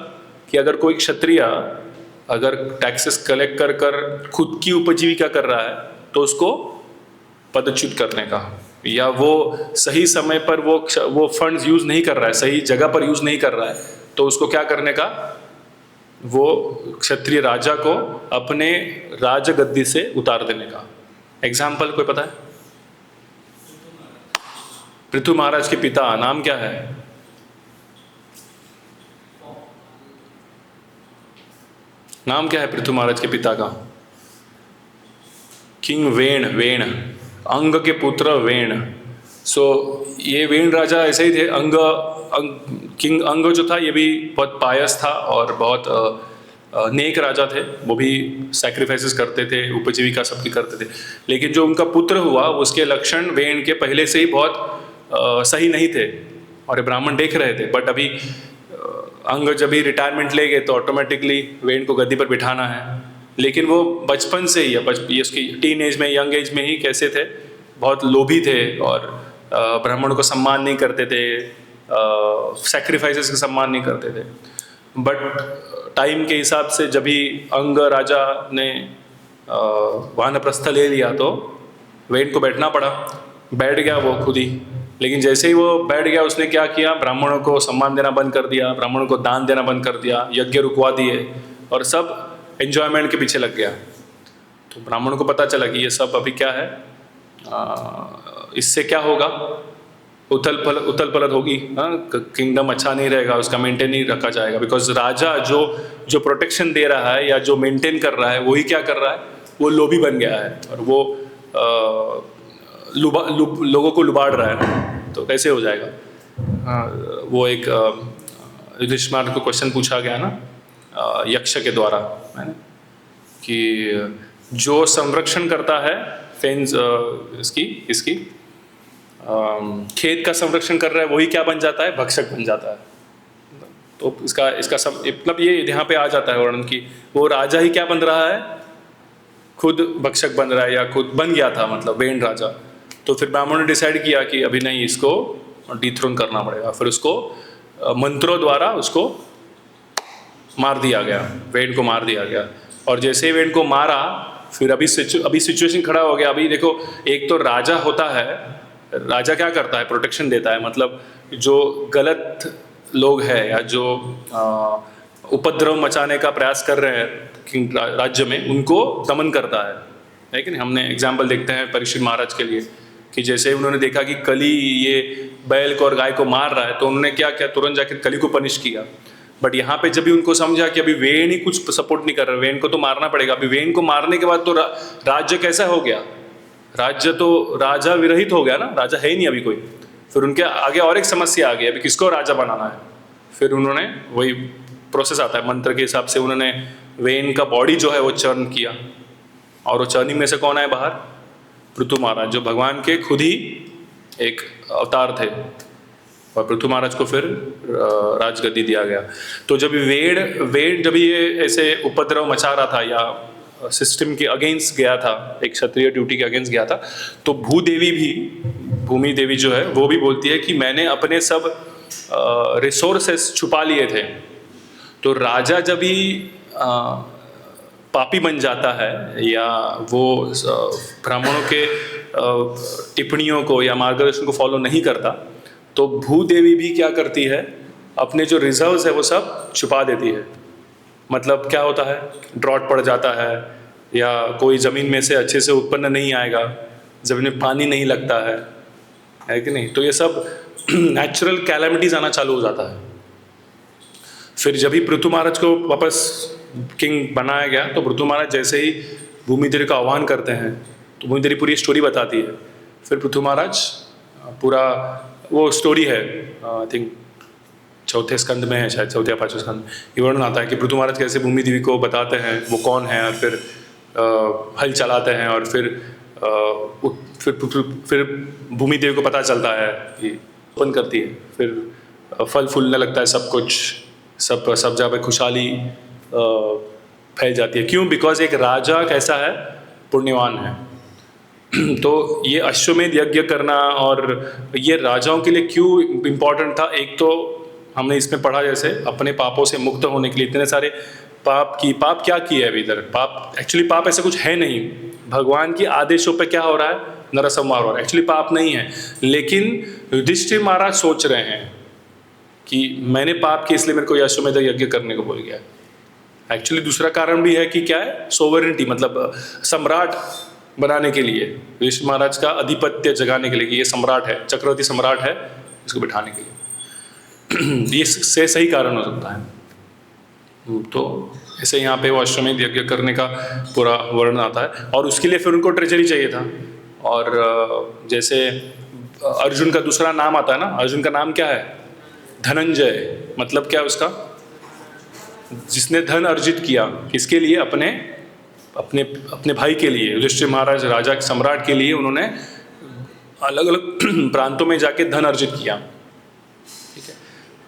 कि अगर कोई क्षत्रिय अगर टैक्सेस कलेक्ट कर कर खुद की उपजीविका कर रहा है, तो उसको पदच्युत करने का, या वो सही समय पर वो फंड्स यूज नहीं कर रहा है, सही जगह पर यूज नहीं कर रहा है, तो उसको क्या करने का? वो क्षत्रिय राजा को अपने राजगद्दी से उतार देने का। एग्जाम्पल कोई पता है? पृथु महाराज के पिता नाम क्या है? नाम क्या है पृथु महाराज के पिता का? किंग वेण, अंग के पुत्र वेण। सो ये वेण राजा ऐसे ही थे। किंग अंग जो था ये भी बहुत पायस था और बहुत नेक राजा थे। वो भी सैक्रिफाइसेस करते थे, उपजीविका सबकी करते थे। लेकिन जो उनका पुत्र हुआ उसके लक्षण वेण के पहले से ही बहुत सही नहीं थे, और ये ब्राह्मण देख रहे थे। बट अभी अंग जब भी रिटायरमेंट ले गए तो ऑटोमेटिकली वेण को गद्दी पर बिठाना है। लेकिन वो बचपन से ही ये उसकी टीन एज में, यंग एज में ही कैसे थे? बहुत लोभी थे और ब्राह्मणों को सम्मान नहीं करते थे, सैक्रिफाइसेस का सम्मान नहीं करते थे। बट टाइम के हिसाब से जब भी अंग राजा ने वानप्रस्थ ले लिया तो वेण को बैठना पड़ा। बैठ गया वो खुद ही। लेकिन जैसे ही वो बैठ गया उसने क्या किया? ब्राह्मणों को सम्मान देना बंद कर दिया, ब्राह्मणों को दान देना बंद कर दिया, यज्ञ रुकवा दिए और सब एंजॉयमेंट के पीछे लग गया। तो ब्राह्मणों को पता चला कि ये सब अभी क्या है, इससे क्या होगा? उथल पलट होगी। किंगडम अच्छा नहीं रहेगा, उसका मेंटेन नहीं रखा जाएगा। बिकॉज राजा जो प्रोटेक्शन दे रहा है या जो मेंटेन कर रहा है वही क्या कर रहा है? वो लोभी बन गया है और वो लोगों को लुबाड़ रहा है। तो कैसे हो जाएगा? वो एक युधिष्ठिर को क्वेश्चन पूछा गया ना यक्ष के द्वारा, है ना, कि जो संरक्षण करता है फेंस इसकी खेत का संरक्षण कर रहा है वही क्या बन जाता है? भक्षक बन जाता है। तो इसका सब मतलब ये यहाँ पे आ जाता है वर्णन की वो राजा ही क्या बन रहा है? खुद भक्षक बन रहा है, या खुद बन गया था, मतलब वेण राजा। तो फिर ब्राह्मणों ने डिसाइड किया कि अभी नहीं, इसको डिथ्रोन करना पड़ेगा। फिर उसको मंत्रों द्वारा उसको मार दिया गया, वेण को मार दिया गया। और जैसे ही वेण को मारा फिर अभी सिचुएशन खड़ा हो गया। अभी देखो, एक तो राजा होता है, राजा क्या करता है? प्रोटेक्शन देता है। मतलब जो गलत लोग हैं या जो उपद्रव मचाने का प्रयास कर रहे हैं किंग राज्य में, उनको दमन करता है कि नहीं। हमने एग्जाम्पल देखते हैं परीक्षित महाराज के लिए कि जैसे उन्होंने देखा कि कली ये बैल को और गाय को मार रहा है तो उन्होंने क्या किया, तुरंत जाकर कली को पनिश किया। बट यहाँ पे जब भी उनको समझा कि अभी वेन ही कुछ सपोर्ट नहीं कर रहा, वेन को तो मारना पड़ेगा, अभी वेन को मारने के बाद तो राज्य कैसा हो गया, राज्य तो राजा विरहित हो गया ना, राजा है ही नहीं अभी कोई। फिर उनके आगे और एक समस्या आ गई, अभी किसको राजा बनाना है। फिर उन्होंने वही प्रोसेस आता है मंत्र के हिसाब से, उन्होंने वेन का बॉडी जो है वो चर्न किया, और वो चर्निंग में से कौन आए बाहर, पृथु महाराज, जो भगवान के खुद ही एक अवतार थे। और पृथु महाराज को फिर राजगद्दी दिया गया। तो जब वेड जब ये ऐसे उपद्रव मचा रहा था या सिस्टम के अगेंस्ट गया था, एक क्षत्रिय ड्यूटी के अगेंस्ट गया था, तो भूदेवी भी, भूमि देवी जो है वो भी बोलती है कि मैंने अपने सब रिसोर्सेस छुपा लिए थे। तो राजा जब भी पापी बन जाता है या वो ब्राह्मणों के टिप्पणियों को या मार्गदर्शन को फॉलो नहीं करता, तो भूदेवी भी क्या करती है, अपने जो रिजर्व्स है वो सब छुपा देती है। मतलब क्या होता है, ड्रॉट पड़ जाता है या कोई ज़मीन में से अच्छे से उत्पन्न नहीं आएगा, ज़मीन में पानी नहीं लगता है कि नहीं। तो ये सब नेचुरल कैलेमिटीज आना चालू हो जाता है। फिर जब ही पृथु महाराज को वापस किंग बनाया गया, तो पृथु महाराज जैसे ही भूमि देवी का आह्वान करते हैं तो भूमि देवी पूरी स्टोरी बताती है। फिर पृथु महाराज पूरा, वो स्टोरी है आई थिंक चौथे स्कंद में है, शायद चौथे या पांचवें स्कंद में ये वर्णन आता है कि पृथु महाराज कैसे भूमि देवी को बताते हैं वो कौन है, और फिर हल चलाते हैं, और फिर भूमि देवी को पता चलता है कि उत्पन्न करती है, फिर फल फूलने लगता है, सब कुछ सब जगह पे खुशहाली फैल जाती है। क्यों? बिकॉज एक राजा कैसा है, पुण्यवान है। तो ये अश्वमेध यज्ञ करना और ये राजाओं के लिए क्यों इम्पोर्टेंट था, एक तो हमने इसमें पढ़ा जैसे अपने पापों से मुक्त होने के लिए, इतने सारे पाप क्या किए है अभी इधर, पाप एक्चुअली पाप ऐसा कुछ है नहीं, भगवान के आदेशों पे क्या हो रहा है, नरसंहार हो रहा है, एक्चुअली पाप नहीं है। लेकिन युधिष्ठिर महाराज सोच रहे हैं कि मैंने पाप किया इसलिए मेरे को अश्वमेध यज्ञ करने को बोल गया। एक्चुअली दूसरा कारण भी है कि क्या है, सोवरेनिटी, मतलब सम्राट बनाने के लिए, युधिष्ठिर महाराज का अधिपत्य जगाने के लिए कि ये सम्राट है, चक्रवर्ती सम्राट है, इसको बिठाने के लिए ये से सही कारण हो सकता है। तो ऐसे यहाँ पे वो अश्वमेध यज्ञ करने का पूरा वर्णन आता है, और उसके लिए फिर उनको ट्रेजरी चाहिए था। और जैसे अर्जुन का दूसरा नाम आता है ना, अर्जुन का नाम क्या है, धनंजय। मतलब क्या है उसका, जिसने धन अर्जित किया, किसके लिए, अपने अपने अपने भाई के लिए। युधिष्ठिर महाराज राजा के सम्राट के लिए उन्होंने अलग अलग प्रांतों में जाके धन अर्जित किया, ठीक है।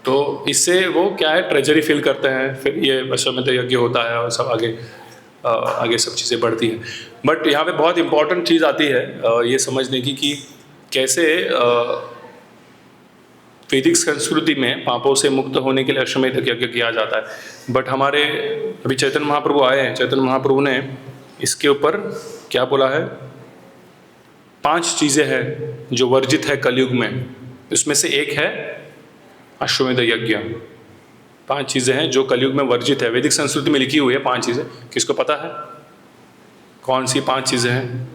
तो इससे वो क्या है, ट्रेजरी फिल करते हैं, फिर ये अश्वमेध यज्ञ होता है और सब आगे सब चीज़ें बढ़ती हैं। बट यहाँ पे बहुत इंपॉर्टेंट चीज़ आती है ये समझने की कि कैसे वैदिक संस्कृति में पापों से मुक्त होने के लिए अश्वमेध यज्ञ किया जाता है। बट हमारे अभी चैतन्य महाप्रभु आए हैं, चैतन्य महाप्रभु ने इसके ऊपर क्या बोला है, 5 चीज़ें हैं जो वर्जित है कलयुग में, इसमें से एक है अश्वमेध यज्ञ। 5 चीज़ें हैं जो कलयुग में वर्जित है, वैदिक संस्कृति में लिखी हुई है 5 चीज़ें। किसको पता है कौन सी 5 चीज़ें हैं?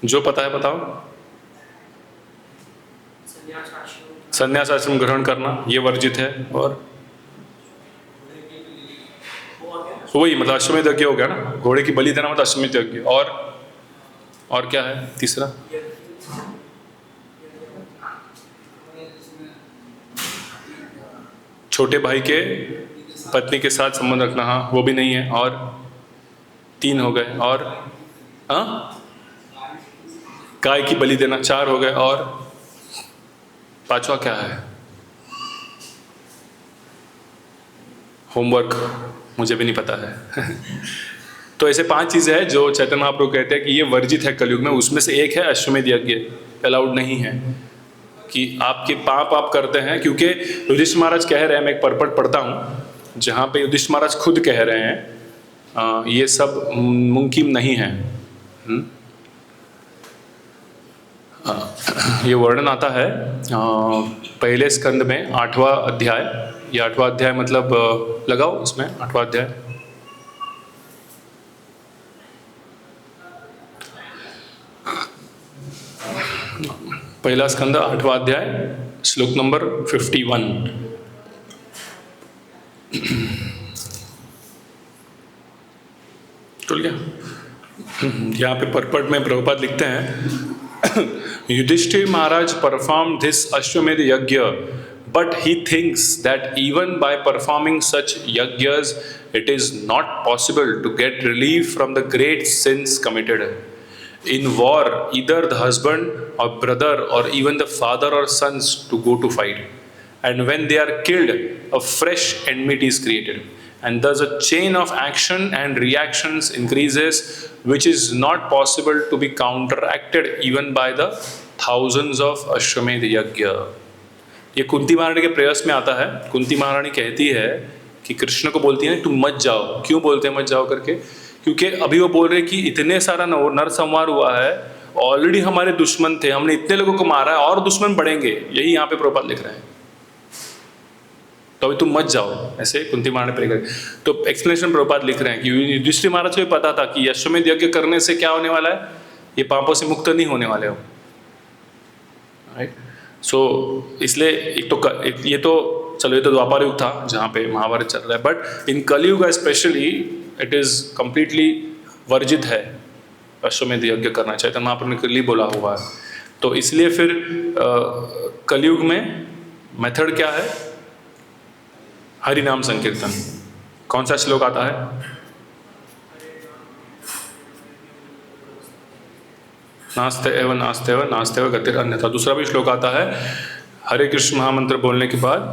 जो पता है बताओ। संन्यास आश्रम ग्रहण करना, ये वर्जित है। और वही मतलब अश्वमेध यज्ञ हो गया ना, घोड़े की बलि देना मतलब अश्वमेध यज्ञ। और क्या है तीसरा? छोटे भाई के पत्नी के साथ संबंध रखना, हाँ वो भी नहीं है। और 3 हो गए। और गाय की बलि देना 4 हो गए। और 5वां क्या है? होमवर्क, मुझे भी नहीं पता है तो ऐसे 5 चीज़ें हैं जो चैतन्य महाप्रभु कहते हैं कि ये वर्जित है कलयुग में। उसमें से एक है अश्वमेध यज्ञ, अलाउड नहीं है कि आपके पाप आप करते हैं। क्योंकि युधिष्ठिर महाराज कह रहे हैं, मैं एक परपट पढ़ता हूँ जहाँ पे युधिष्ठिर महाराज खुद कह रहे हैं ये सब मुमकिन नहीं है। ये वर्णन आता है पहले स्कंद में 8वां अध्याय ये 8वां अध्याय मतलब लगाओ इसमें 8वां अध्याय। पहला स्कंद 8वां अध्याय श्लोक नंबर 51। तो क्या यहाँ पे परपट में प्रभुपाद लिखते हैं, युधिष्ठिर महाराज परफॉर्म दिस अश्वमेध यज्ञ, but he thinks that even by performing such yajnas, it is not possible to get relief from the great sins committed. In war, either the husband or brother or even the father or sons to go to fight. And when they are killed, a fresh enmity is created. And thus a chain of action and reactions increases, which is not possible to be counteracted even by the thousands of Ashwamedh Yajna. ये कुंती महारानी के प्रयास में आता है। कुंती महारानी कहती है कि कृष्ण को बोलती है तुम मत जाओ। क्यों बोलते हैं मत जाओ करके? क्योंकि अभी वो बोल रहे कि इतने सारा नर संहार हुआ है, ऑलरेडी हमारे दुश्मन थे, हमने इतने लोगों को मारा है और दुश्मन बढ़ेंगे। यही यहाँ पे प्रभुपाद लिख रहे हैं, तो अभी तुम मत जाओ, ऐसे कुंती महारानी प्रे कर। तो एक्सप्लेनेशन प्रभुपाद लिख रहे हैं कि युधिष्ठिर महाराज को भी पता था कि अश्वमेध यज्ञ करने से क्या होने वाला है, ये पापों से मुक्त नहीं होने वाले हो, राइट। सो इसलिए ये तो चलो, ये तो द्वापर युग था जहाँ पे महाभारत चल रहा है, बट इन कलयुग स्पेशली इट इज़ कम्प्लीटली वर्जित है अश्वमेध यज्ञ करना चाहिए, तो महाप्रभु ने क्लियरली बोला हुआ है। तो इसलिए फिर कलयुग में मेथड क्या है? हरि नाम संकीर्तन। कौन सा श्लोक आता है? नास्ते एवं नास्ते एवं नास्ते एवं गतिर अन्यथा। दूसरा भी श्लोक आता है, हरे कृष्ण महामंत्र बोलने के बाद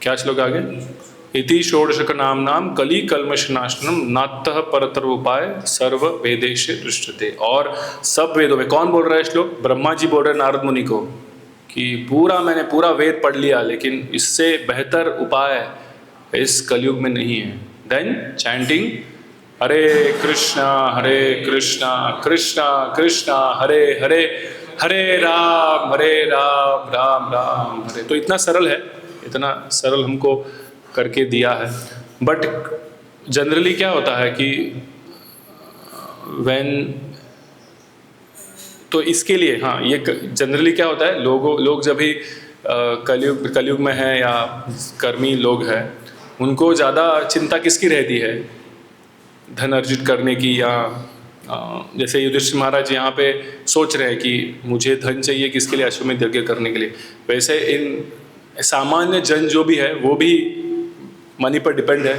क्या श्लोक आगे? इति षोडशक नाम नाम कली कल्मष नाशनम नातः परतर उपाय सर्व वेदेश दृष्टते। और सब वेदों में कौन बोल रहा है श्लोक? ब्रह्मा जी बोल रहे हैं नारद मुनि को कि मैंने पूरा वेद पढ़ लिया, लेकिन इससे बेहतर उपाय इस कलयुग में नहीं है। देन चैंटिंग हरे कृष्णा कृष्णा कृष्णा हरे हरे, हरे राम राम राम हरे। तो इतना सरल है, इतना सरल हमको करके दिया है। बट जनरली क्या होता है कि तो इसके लिए हाँ, ये जनरली क्या होता है, लोग जब भी कलयुग में है या कर्मी लोग हैं, उनको ज़्यादा चिंता किसकी रहती है? धन अर्जित करने की, या जैसे युधिष्ठिर महाराज यहाँ पे सोच रहे हैं कि मुझे धन चाहिए किसके लिए? अश्वमेध यज्ञ करने के लिए। वैसे इन सामान्य जन जो भी है वो भी मनी पर डिपेंड है,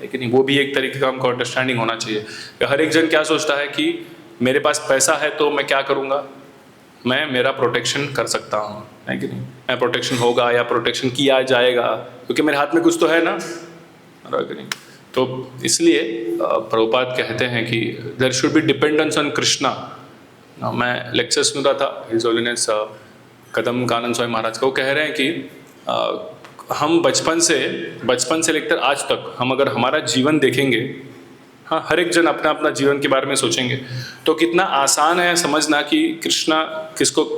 लेकिन वो भी एक तरीके का हमको अंडरस्टैंडिंग होना चाहिए। हर एक जन क्या सोचता है कि मेरे पास पैसा है तो मैं क्या करूँगा, मैं मेरा प्रोटेक्शन कर सकता हूँ, है कि नहीं? मैं प्रोटेक्शन होगा या प्रोटेक्शन किया जाएगा क्योंकि मेरे हाथ में कुछ तो है ना, है कि नहीं? तो इसलिए प्रभुपाद कहते हैं कि there should be dependence on Krishna. मैं लेक्चर सुन रहा था हिज होलीनेस कदम कानन स्वामी महाराज को, कह रहे हैं कि हम बचपन से लेकर आज तक हम अगर हमारा जीवन देखेंगे, हाँ, हर एक जन अपना अपना जीवन के बारे में सोचेंगे, तो कितना आसान है समझना कि कृष्णा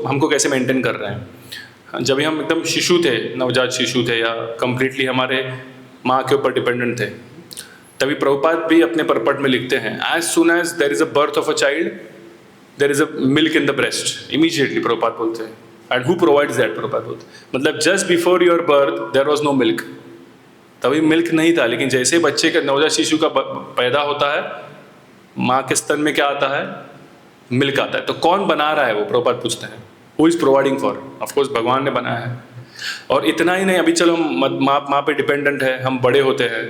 हमको कैसे मेंटेन कर रहे हैं। जब हम एकदम शिशु थे, नवजात शिशु थे या कंप्लीटली हमारे माँ के ऊपर डिपेंडेंट थे, तभी प्रभुपाद भी अपने परपट में लिखते हैं, as soon as there is a birth of a child there is a milk in the breast. Immediately Prabhupada बोलते हैं, and who provides that? Prabhupada बोलते हैं, मतलब just before your birth there was no milk. तभी milk नहीं था, लेकिन जैसे बच्चे का, नवजात शिशु का पैदा होता है, माँ के स्तन में क्या आता है? मिल्क आता है। तो कौन बना रहा है वो? प्रभुपाद पूछते हैं, who is providing for? Of course भगवान ने बनाया है। और इतना ही नहीं, अभी चलो हम माँ पे डिपेंडेंट है, हम बड़े होते हैं,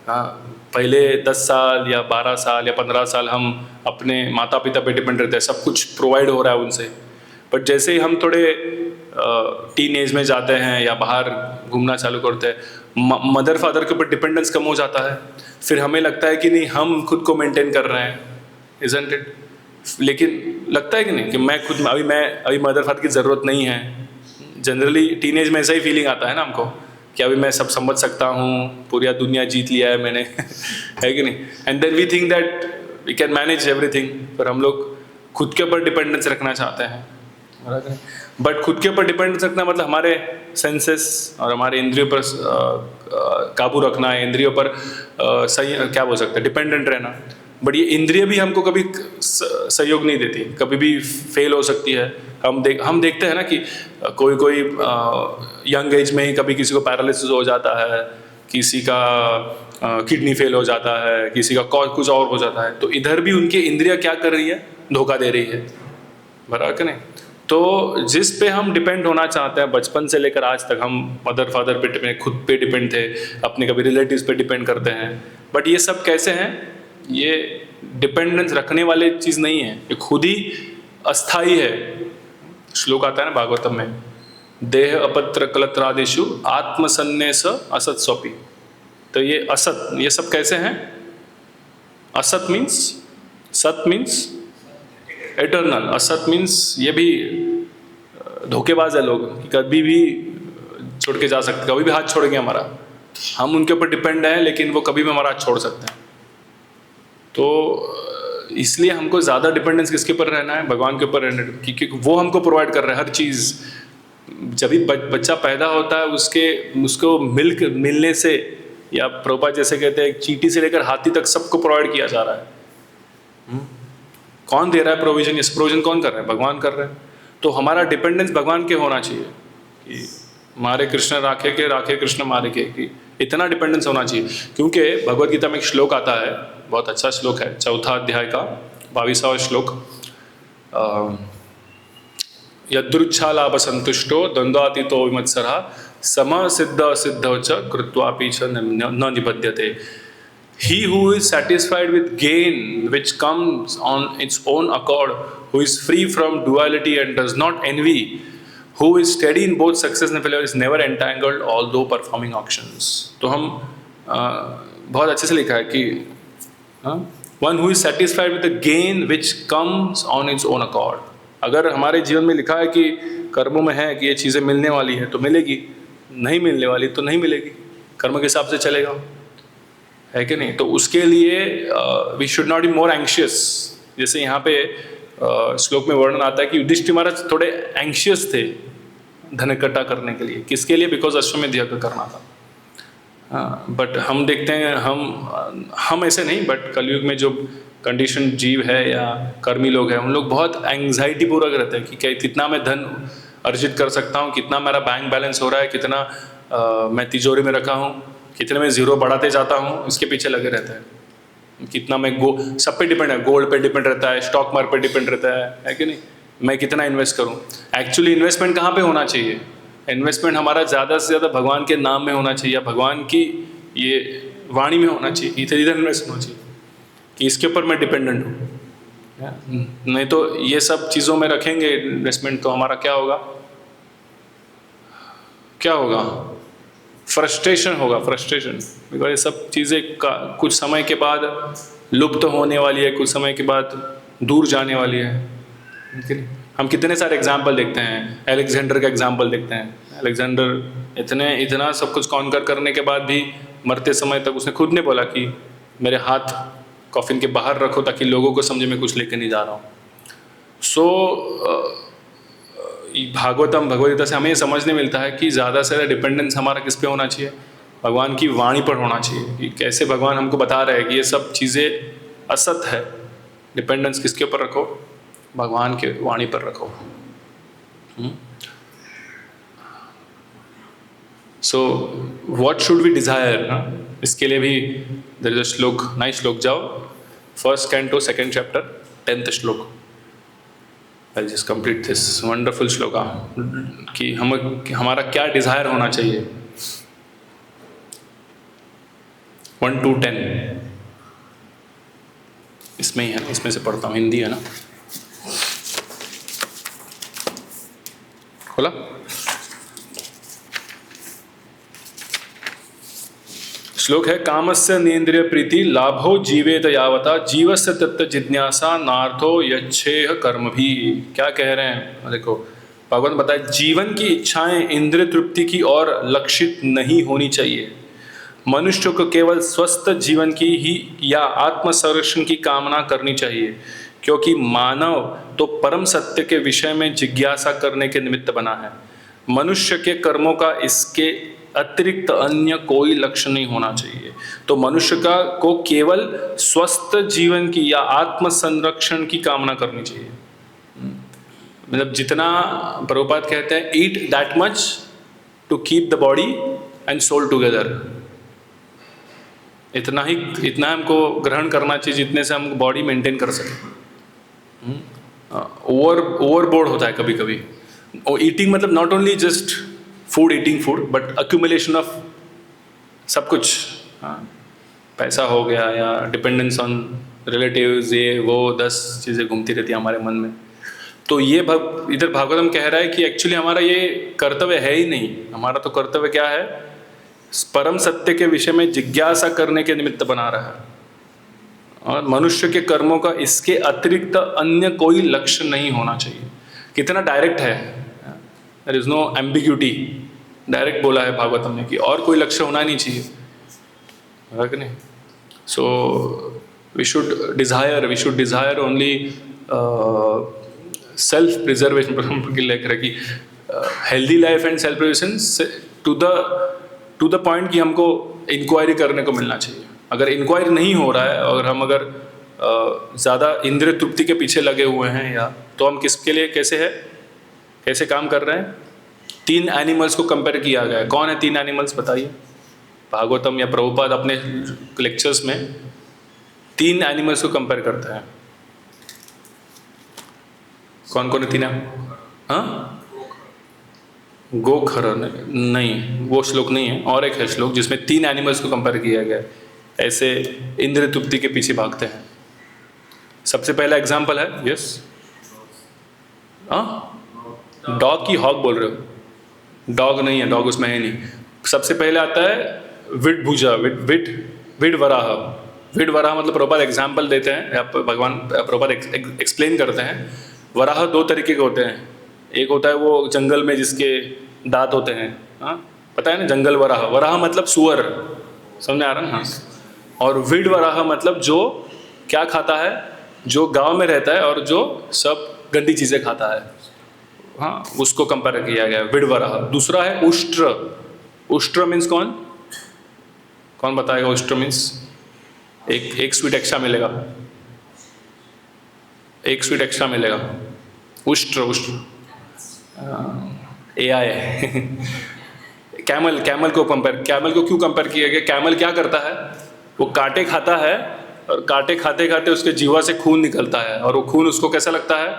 हाँ, पहले 10 साल या 12 साल या 15 साल हम अपने माता पिता पे डिपेंड रहते हैं, सब कुछ प्रोवाइड हो रहा है उनसे। बट जैसे ही हम थोड़े टीन एज में जाते हैं या बाहर घूमना चालू करते हैं, मदर फादर के ऊपर डिपेंडेंस कम हो जाता है। फिर हमें लगता है कि नहीं, हम खुद को मेंटेन कर रहे हैं, इजंट इट? लेकिन लगता है कि नहीं कि अभी मदर फादर की ज़रूरत नहीं है। जनरली टीनेज में ऐसा ही फीलिंग आता है ना हमको कि अभी मैं सब समझ सकता हूँ, पूरी दुनिया जीत लिया है मैंने है कि नहीं? And then we think that we can manage everything. पर हम लोग खुद के ऊपर डिपेंडेंस रखना चाहते हैं, बट खुद के ऊपर डिपेंड रखना मतलब हमारे सेंसेस और हमारे इंद्रियों पर काबू रखना है, इंद्रियों पर सही क्या बोल सकते हैं, डिपेंडेंट रहना। बट ये इंद्रिय भी हमको कभी सहयोग नहीं देती, कभी भी फेल हो सकती है। हम देखते हैं ना कि कोई यंग एज में ही कभी किसी को पैरालिसिस हो जाता है, किसी का किडनी फेल हो जाता है, किसी का कुछ और हो जाता है। तो इधर भी उनकी इंद्रिया क्या कर रही है, धोखा दे रही है, बराबर कि नहीं। तो जिस पे हम डिपेंड होना चाहते हैं, बचपन से लेकर आज तक हम मदर फादर पे डिपेंड, खुद पे डिपेंड थे, अपने कभी रिलेटिव्स पे डिपेंड करते हैं। बट ये सब कैसे हैं, ये डिपेंडेंस रखने वाले चीज़ नहीं है, ये खुद ही अस्थाई है। श्लोक आता है ना भागवतम में, देह अपत्र कलत्रादिषु आत्मसन्नेस असत स्वपी। तो ये असत, ये सब कैसे हैं, असत मीन्स, सत मीन्स एटर्नल, असत मीन्स ये भी धोखेबाज है लोग कि कभी भी छोड़ के जा सकते, कभी भी हाथ छोड़ेंगे हमारा, हम उनके ऊपर डिपेंड हैं लेकिन वो कभी भी हमारा हाथ छोड़ सकते हैं। तो इसलिए हमको ज़्यादा डिपेंडेंस किसके ऊपर रहना है, भगवान के ऊपर रहना है, क्योंकि वो हमको प्रोवाइड कर रहे हैं हर चीज़। जब भी बच्चा पैदा होता है उसको मिलने से, या प्रभुपाद जैसे कहते हैं चींटी से लेकर हाथी तक सबको प्रोवाइड किया जा रहा है। कौन दे रहा है प्रोविजन, इस प्रोविजन कौन कर रहा है, भगवान कर रहे हैं। तो हमारा डिपेंडेंस भगवान के होना चाहिए कि मारे कृष्ण राखे के, राखे कृष्ण मारे के, कि इतना डिपेंडेंस होना चाहिए। क्योंकि भगवद गीता में एक श्लोक आता है, बहुत अच्छा श्लोक है, 4 अध्याय का 22वां श्लोक, यदृच्छालाभ संतुष्टो द्वंद्वातीतो विमत्सरः सम सिद्ध असिद्ध च कृत्वापि च न निबध्यते। He who is satisfied with gain which comes on its own accord, who is free from duality and does not envy, who is steady in both success and failure, is never entangled although performing actions। तो हम बहुत अच्छे से लिखा है कि one who is satisfied with the gain which comes on its own accord। अगर हमारे जीवन में लिखा है कि कर्मों में है कि ये चीज़ें मिलने वाली है तो मिलेगी, नहीं मिलने वाली तो नहीं मिलेगी, कर्म के हिसाब से चलेगा, है कि नहीं। तो उसके लिए we should not be more anxious. जैसे यहाँ पे श्लोक में वर्णन आता है कि युधिष्ठिर महाराज थोड़े एंशियस थे धन इकट्ठा करने के लिए, किसके लिए, बिकॉज अश्वमेध यज्ञ करना था। बट हम देखते हैं हम ऐसे नहीं, बट कलयुग में जो कंडीशन जीव है या कर्मी लोग हैं, उन लोग बहुत एंग्जाइटी पूर्वक रहते हैं कि क्या कितना मैं धन अर्जित कर सकता हूँ, कितना मेरा बैंक बैलेंस हो रहा है, कितना मैं तिजोरी में रखा हूँ, कितने में ज़ीरो बढ़ाते जाता हूँ, इसके पीछे लगे रहते हैं। कितना मैं सब पे डिपेंड है, गोल्ड पे डिपेंड रहता है, स्टॉक मार्केट पे डिपेंड रहता है कि नहीं, मैं कितना इन्वेस्ट करूँ। एक्चुअली इन्वेस्टमेंट कहाँ पे होना चाहिए, इन्वेस्टमेंट हमारा ज़्यादा से ज़्यादा भगवान के नाम में होना चाहिए, भगवान की ये वाणी में होना चाहिए, इधर इन्वेस्ट होना चाहिए कि इसके ऊपर मैं डिपेंडेंट हूँ। नहीं तो ये सब चीज़ों में रखेंगे इन्वेस्टमेंट तो हमारा क्या होगा, क्या होगा, फ्रस्ट्रेशन होगा, फ्रस्ट्रेशन। बिकॉज ये सब चीज़ें कुछ समय के बाद लुप्त होने वाली है, कुछ समय के बाद दूर जाने वाली है। हम कितने सारे एग्जाम्पल देखते हैं, अलेक्जेंडर का एग्जाम्पल देखते हैं। अलेक्जेंडर इतना सब कुछ कॉन्कर करने के बाद भी मरते समय तक उसने खुद ने बोला कि मेरे हाथ कॉफिन के बाहर रखो ताकि लोगों को समझे मैं कुछ लेके नहीं जा रहा हूँ। भगवद गीता से हमें ये समझने मिलता है कि ज़्यादा से ज़्यादा डिपेंडेंस हमारा किस पे होना चाहिए, भगवान की वाणी पर होना चाहिए। कि कैसे भगवान हमको बता रहे हैं कि ये सब चीज़ें असत है, डिपेंडेंस किसके ऊपर रखो, भगवान के वाणी पर रखो। So what should we desire, इसके लिए भी देयर इज अ श्लोक, नाइस श्लोक, जाओ 1 कैंटो 2nd चैप्टर 10th श्लोक। I'll just complete this wonderful shloka कि हमारा क्या डिज़ायर होना चाहिए। 1 to 10 इसमें ही है, इसमें से पढ़ता हूँ, हिंदी है ना, खोला। श्लोक है, कामस्य नेन्द्रिय प्रीति लाभो जीवेत यावता जीवस्य तत्व जिज्ञासा नार्थो यच्छेह कर्म भी। क्या कह रहे हैं, देखो भगवान बताए जीवन की इच्छाएं इंद्रिय तृप्ति की ओर लक्षित नहीं होनी चाहिए। मनुष्य को केवल स्वस्थ जीवन की ही या आत्म संरक्षण की कामना करनी चाहिए। क्योंकि मानव तो परम सत्य के विषय में जिज्ञासा करने के निमित्त बना है। मनुष्य के कर्मों का इसके अतिरिक्त अन्य कोई लक्ष्य नहीं होना चाहिए। तो मनुष्य को केवल स्वस्थ जीवन की या आत्म संरक्षण की कामना करनी चाहिए। मतलब जितना प्रभुपाद कहते हैं, eat that much to keep the body and soul together. इतना हमको ग्रहण करना चाहिए जितने से हम बॉडी मेंटेन कर सकें। ओवरबोर्ड होता है कभी कभी। और ईटिंग मतलब not only just food, eating food, but accumulation of सब कुछ। पैसा हो गया या डिपेंडेंस ऑन रिलेटिव्स, ये वो 10 चीज़ें घूमती रहती हैं हमारे मन में। तो ये इधर भागवतम कह रहा है कि एक्चुअली हमारा ये कर्तव्य है ही नहीं। हमारा तो कर्तव्य क्या है? परम सत्य के विषय में जिज्ञासा करने के निमित्त बना रहा है, और मनुष्य के कर्मों का इसके अतिरिक्त अन्य कोई लक्ष्य नहीं होना चाहिए। कितना डायरेक्ट है, there is no ambiguity. Direct बोला है भागवतम ने कि और कोई लक्ष्य होना नहीं चाहिए, है कि नहीं? So we should desire only self preservation की लेकर कि healthy life and self preservation to the point कि हमको इंक्वायरी करने को मिलना चाहिए। अगर इंक्वायरी नहीं हो रहा है और हम अगर ज़्यादा इंद्रिय तृप्ति के पीछे लगे हुए हैं, या तो हम किसके लिए कैसे काम कर रहे हैं? 3 एनिमल्स को कंपेयर किया गया है। कौन है 3 एनिमल्स बताइए? भागवतम या प्रभुपाद अपने लेक्चर्स में 3 एनिमल्स को कंपेयर करते हैं। कौन कौन है 3? हाँ, गोखर नहीं, वो श्लोक नहीं है, और एक है श्लोक जिसमें 3 एनिमल्स को कंपेयर किया गया है। ऐसे इंद्रिय तृप्ति के पीछे भागते हैं। सबसे पहला एग्जाम्पल है, यस, डॉग की हॉग बोल रहे हो? डॉग नहीं है, डॉग उसमें है नहीं। सबसे पहले आता है विडभुजा, विड वराह। विड वराह मतलब प्रभुपाद एग्जाम्पल देते हैं, भगवान प्रभुपाद एक्सप्लेन करते हैं। वराह 2 तरीके के होते हैं। एक होता है वो जंगल में जिसके दांत होते हैं, पता है ना, जंगल वराह मतलब सुअर, समझ आ रहा है ना? और विड वराह मतलब जो क्या खाता है, जो गांव में रहता है और जो सब गंदी चीज़ें खाता है, हाँ, उसको कंपेयर किया गया विड वराह। दूसरा है उष्ट्र। उष्ट्र मीन्स कौन बताएगा? उष्ट्र मीन्स एक स्वीट एक्स्ट्रा मिलेगा, एक स्वीट एक्स्ट्रा मिलेगा। उष्ट्र AI कैमल को क्यों कंपेयर किया गया? कैमल क्या करता है? वो कांटे खाता है, और कांटे खाते खाते उसके जीवा से खून निकलता है, और वो खून उसको कैसा लगता है?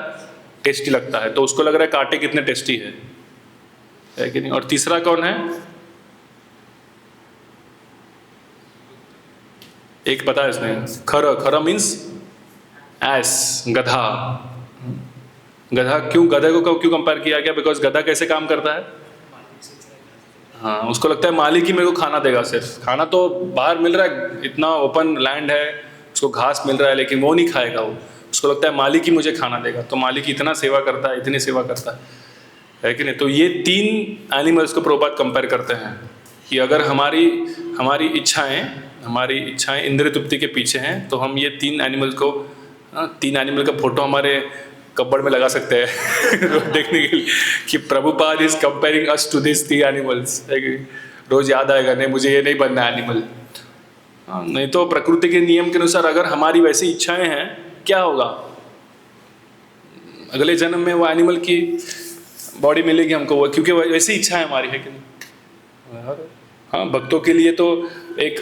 टेस्टी लगता है। तो उसको लग रहा है कांटे कितने टेस्टी है कि नहीं? और तीसरा कौन है? एक पता है इसमें, खर मीन्स एस, गधा। गधे को क्यों कंपेयर किया गया? बिकॉज गधा कैसे काम करता है? हाँ, उसको लगता है मालिक ही मेरे को खाना देगा। सिर्फ खाना तो बाहर मिल रहा है, इतना ओपन लैंड है, उसको घास मिल रहा है, लेकिन वो नहीं खाएगा। वो उसको लगता है मालिक ही मुझे खाना देगा। तो मालिक इतना सेवा करता है, इतनी सेवा करता है कि नहीं? तो ये 3 एनिमल्स को प्रभुपाद कंपेयर करते हैं कि अगर हमारी इच्छाएं इंद्रिय तृप्ति के पीछे हैं, तो हम ये 3 एनिमल का फोटो हमारे कपबोर्ड में लगा सकते हैं देखने के लिए कि Prabhupada is comparing us to this 3 animals. रोज याद आएगा, नहीं मुझे ये नहीं बनना एनिमल। नहीं तो प्रकृति के नियम के अनुसार अगर हमारी वैसी इच्छाएं हैं, क्या होगा? अगले जन्म में वो एनिमल की बॉडी मिलेगी हमको, वो क्योंकि वैसी इच्छा है हमारी, है कि नहीं? हाँ, भक्तों के लिए तो एक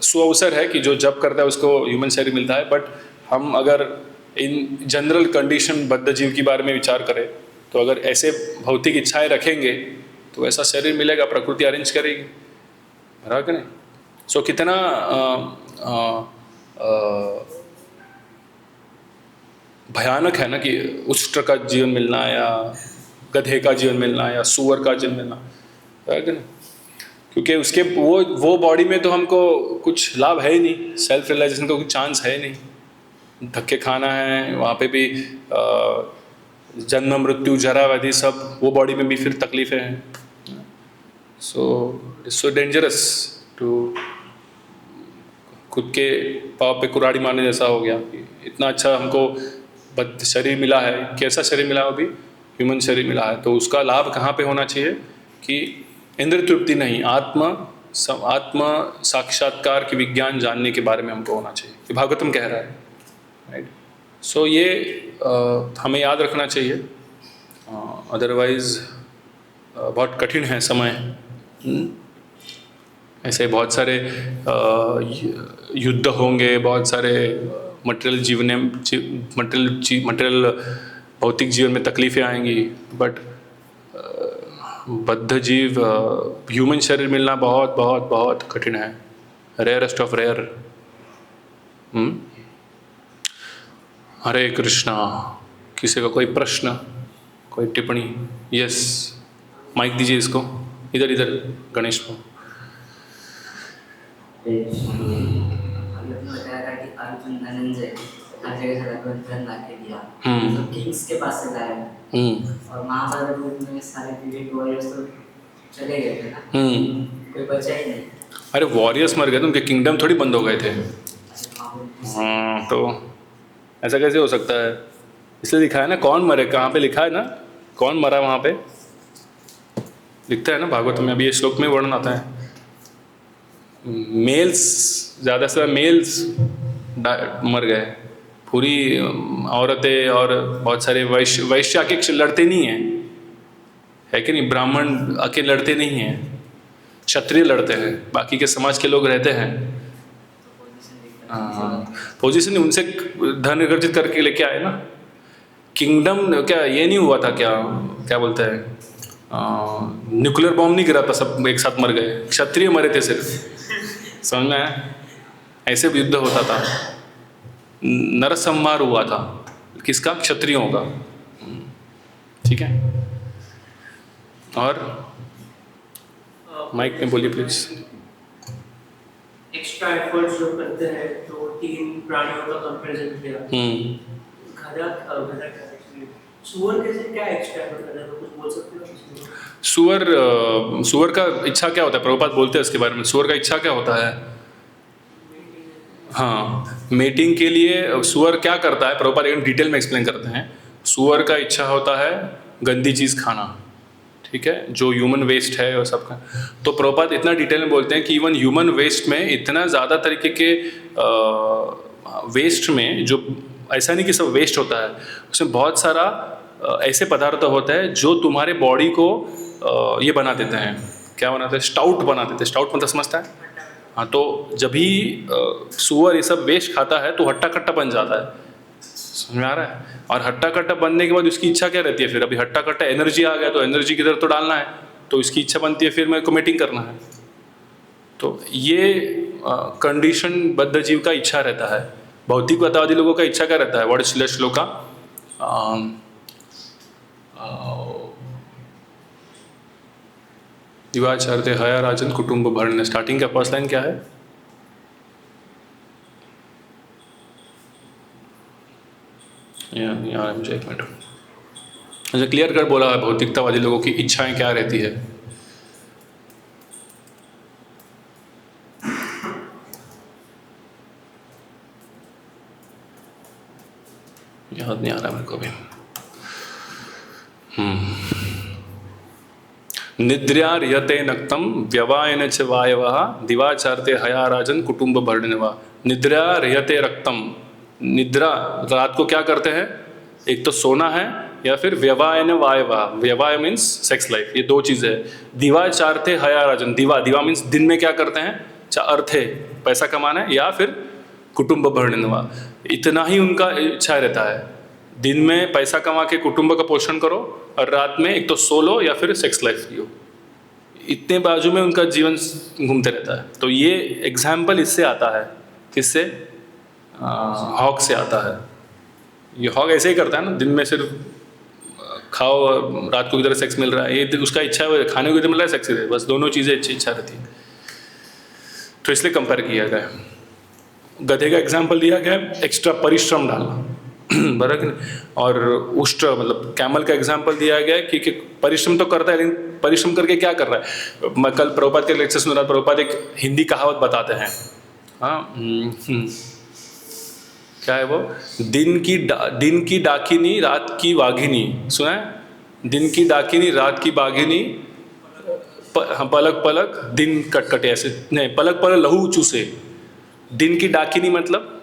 सुअवसर है कि जो जप करता है उसको ह्यूमन शरीर मिलता है। बट हम अगर इन जनरल कंडीशन बद्ध जीव के बारे में विचार करें, तो अगर ऐसे भौतिक इच्छाएं रखेंगे तो ऐसा शरीर मिलेगा, प्रकृति अरेंज करेगी, है कि नहीं? सो कितना भयानक है ना कि उष्ट्र का जीवन मिलना, या गधे का जीवन मिलना, या सुअर का जीवन मिलना, है कि नहीं? क्योंकि उसके वो बॉडी में तो हमको कुछ लाभ है ही नहीं, सेल्फ रियलाइजेशन का कुछ चांस है ही नहीं। धक्के खाना है, वहाँ पे भी जन्म मृत्यु जरा व्याधि सब, वो बॉडी में भी फिर तकलीफें हैं। सो डेंजरस टू खुद के पाँव पे कुराड़ी मारने जैसा हो गया। इतना अच्छा हमको शरीर मिला है, कैसा शरीर मिला है? अभी ह्यूमन शरीर मिला है, तो उसका लाभ कहाँ पे होना चाहिए कि इंद्र तृप्ति नहीं, आत्म साक्षात्कार की विज्ञान जानने के बारे में हमको होना चाहिए। ये भागवतम कह रहा है, राइट। सो ये हमें याद रखना चाहिए, अदरवाइज बहुत कठिन है समय। ऐसे बहुत सारे युद्ध होंगे, बहुत सारे मटेरियल भौतिक जीवन में तकलीफ़ें आएंगी, बट बद्ध जीव ह्यूमन शरीर मिलना बहुत बहुत बहुत कठिन है, रेयरेस्ट ऑफ रेयर। हरे कृष्णा। किसी का कोई प्रश्न, कोई टिप्पणी? यस, माइक दीजिए इसको, इधर इधर गणेश को। बताया था कि अर्जुन धनंजय हर जगह से धन ला के दिया, तो किंग्स के पास से लाया, और महाभारत में सारे क्रिकेट वॉरियर्स तो चले गए थे ना, कोई बचा ही नहीं। अरे वॉरियर्स मर गए थे, उनके किंगडम थोड़ी बंद हो गए थे। तो ऐसा कैसे हो सकता है? इसलिए लिखा है ना कौन मरे, कहाँ पे लिखा है ना कौन मरा, वहाँ पे लिखता है ना भागवत में। अभी ये श्लोक में वर्णन आता है, मेल्स ज़्यादा से ज़्यादा मेल्स मर गए, पूरी औरतें और बहुत सारे वैश्य आके लड़ते नहीं हैं, है कि नहीं? ब्राह्मण आके लड़ते नहीं हैं, क्षत्रिय लड़ते हैं, बाकी के समाज के लोग रहते हैं। पोजीशन उनसे धन अर्जित करके लेके आए ना। किंगडम क्या ये नहीं हुआ था क्या, क्या बोलते हैं, न्यूक्लियर बॉम्ब नहीं गिरा था, सब एक साथ मर गए, क्षत्रिय मरे थे सिर्फ। समझ में आया? ऐसे युद्ध होता था, नरसंहार हुआ था, किसका? क्षत्रियों का। ठीक है, और माइक में बोलिए प्लीज। एक्स्ट्रा एफर्ट्स जो करते हैं, तो 3 प्राणियों का कंपैरिजन किया। गधा सुअर कैसे, क्या एक्स्ट्रा एफर्ट करता है, कुछ बोल सकते हो? सुअर का इच्छा क्या होता है? प्रभुपाद बोलते हैं इसके बारे में। सुअर का इच्छा क्या होता है? हाँ, मेटिंग के लिए सुअर क्या करता है, प्रभुपाद एक डिटेल में एक्सप्लेन करते हैं। सुअर का इच्छा होता है गंदी चीज़ खाना, ठीक है, जो ह्यूमन वेस्ट है और सबका। तो प्रभुपाद इतना डिटेल में बोलते हैं कि इवन ह्यूमन वेस्ट में इतना ज़्यादा तरीके के वेस्ट में, जो ऐसा नहीं कि सब वेस्ट होता है, उसमें बहुत सारा ऐसे पदार्थ होता है जो तुम्हारे बॉडी को ये बना देते हैं। क्या बनाते हैं? स्टाउट बना देते हैं। स्टाउट मतलब समझता है? हाँ, तो जब भी सुअर ये सब वेस्ट खाता है तो हट्टा कट्टा बन जाता है। समझ में आ रहा है? और हट्टा कट्टा बनने के बाद उसकी इच्छा क्या रहती है? फिर अभी हट्टा कट्टा एनर्जी आ गया तो एनर्जी की तरफ तो डालना है, तो इसकी इच्छा बनती है फिर मेरे को मीटिंग करना है। तो ये कंडीशन बद्ध जीव का इच्छा रहता है। भौतिकवादी लोगों का इच्छा क्या रहता है? वर्ड श्लोक का दिवाचार्य हया राजन कुटुंब भरण। स्टार्टिंग का फर्स्ट लाइन क्या है? यार मुझे एक मिनट, मुझे क्लियर कर बोला है भौतिकतावादी लोगों की इच्छाएं क्या रहती है। याद नहीं आ रहा मेरे को भी। निद्र्या रियते नक्तम व्यवायन च वायवः दिवाचार्ते हया राजन कुटुंब भरणवा। निद्रा रियते रक्तम, निद्रा रात को क्या करते हैं? एक तो सोना है या फिर व्यवायन वायवा। व्यवाय मीन्स सेक्स लाइफ, ये 2 चीज़ है। दिवाचार्ते हया राजन, दिवा मीन्स दिन में क्या करते हैं? अर्थे, पैसा कमाना है, या फिर कुटुंब भरणवा। इतना ही उनका इच्छा रहता है, दिन में पैसा कमा के कुटुंब का पोषण करो और रात में एक तो सो लो या फिर सेक्स लाइफ लियो। इतने बाजू में उनका जीवन घूमते रहता है। तो ये एग्जाम्पल इससे आता है, किससे? हॉक से आता है। ये हॉक ऐसे ही करता है ना, दिन में सिर्फ खाओ और रात को किधर सेक्स मिल रहा है, ये उसका इच्छा है, खाने को किधर मिल रहा है, सेक्स है, बस दोनों चीज़ें अच्छी इच्छा रहती है। तो इसलिए कंपेयर किया गया। गधे का एग्जाम्पल दिया गया, एक्स्ट्रा परिश्रम डालना, बराबर। और उष्ट मतलब कैमल का एग्जाम्पल दिया गया है कि परिश्रम तो करता है, लेकिन परिश्रम करके क्या कर रहा है? मैं कल प्रभुपाद के लेक्चर सुन रहा था, प्रभुपाद एक हिंदी कहावत बताते हैं, हाँ क्या है वो, दिन की डाकिनी रात की वाघिनी, सुना है? दिन की डाकिनी रात की बाघिनी, पलक पलक दिन कटकटे, ऐसे नहीं, पलक पलक लहू चूसे। दिन की डाकिनी मतलब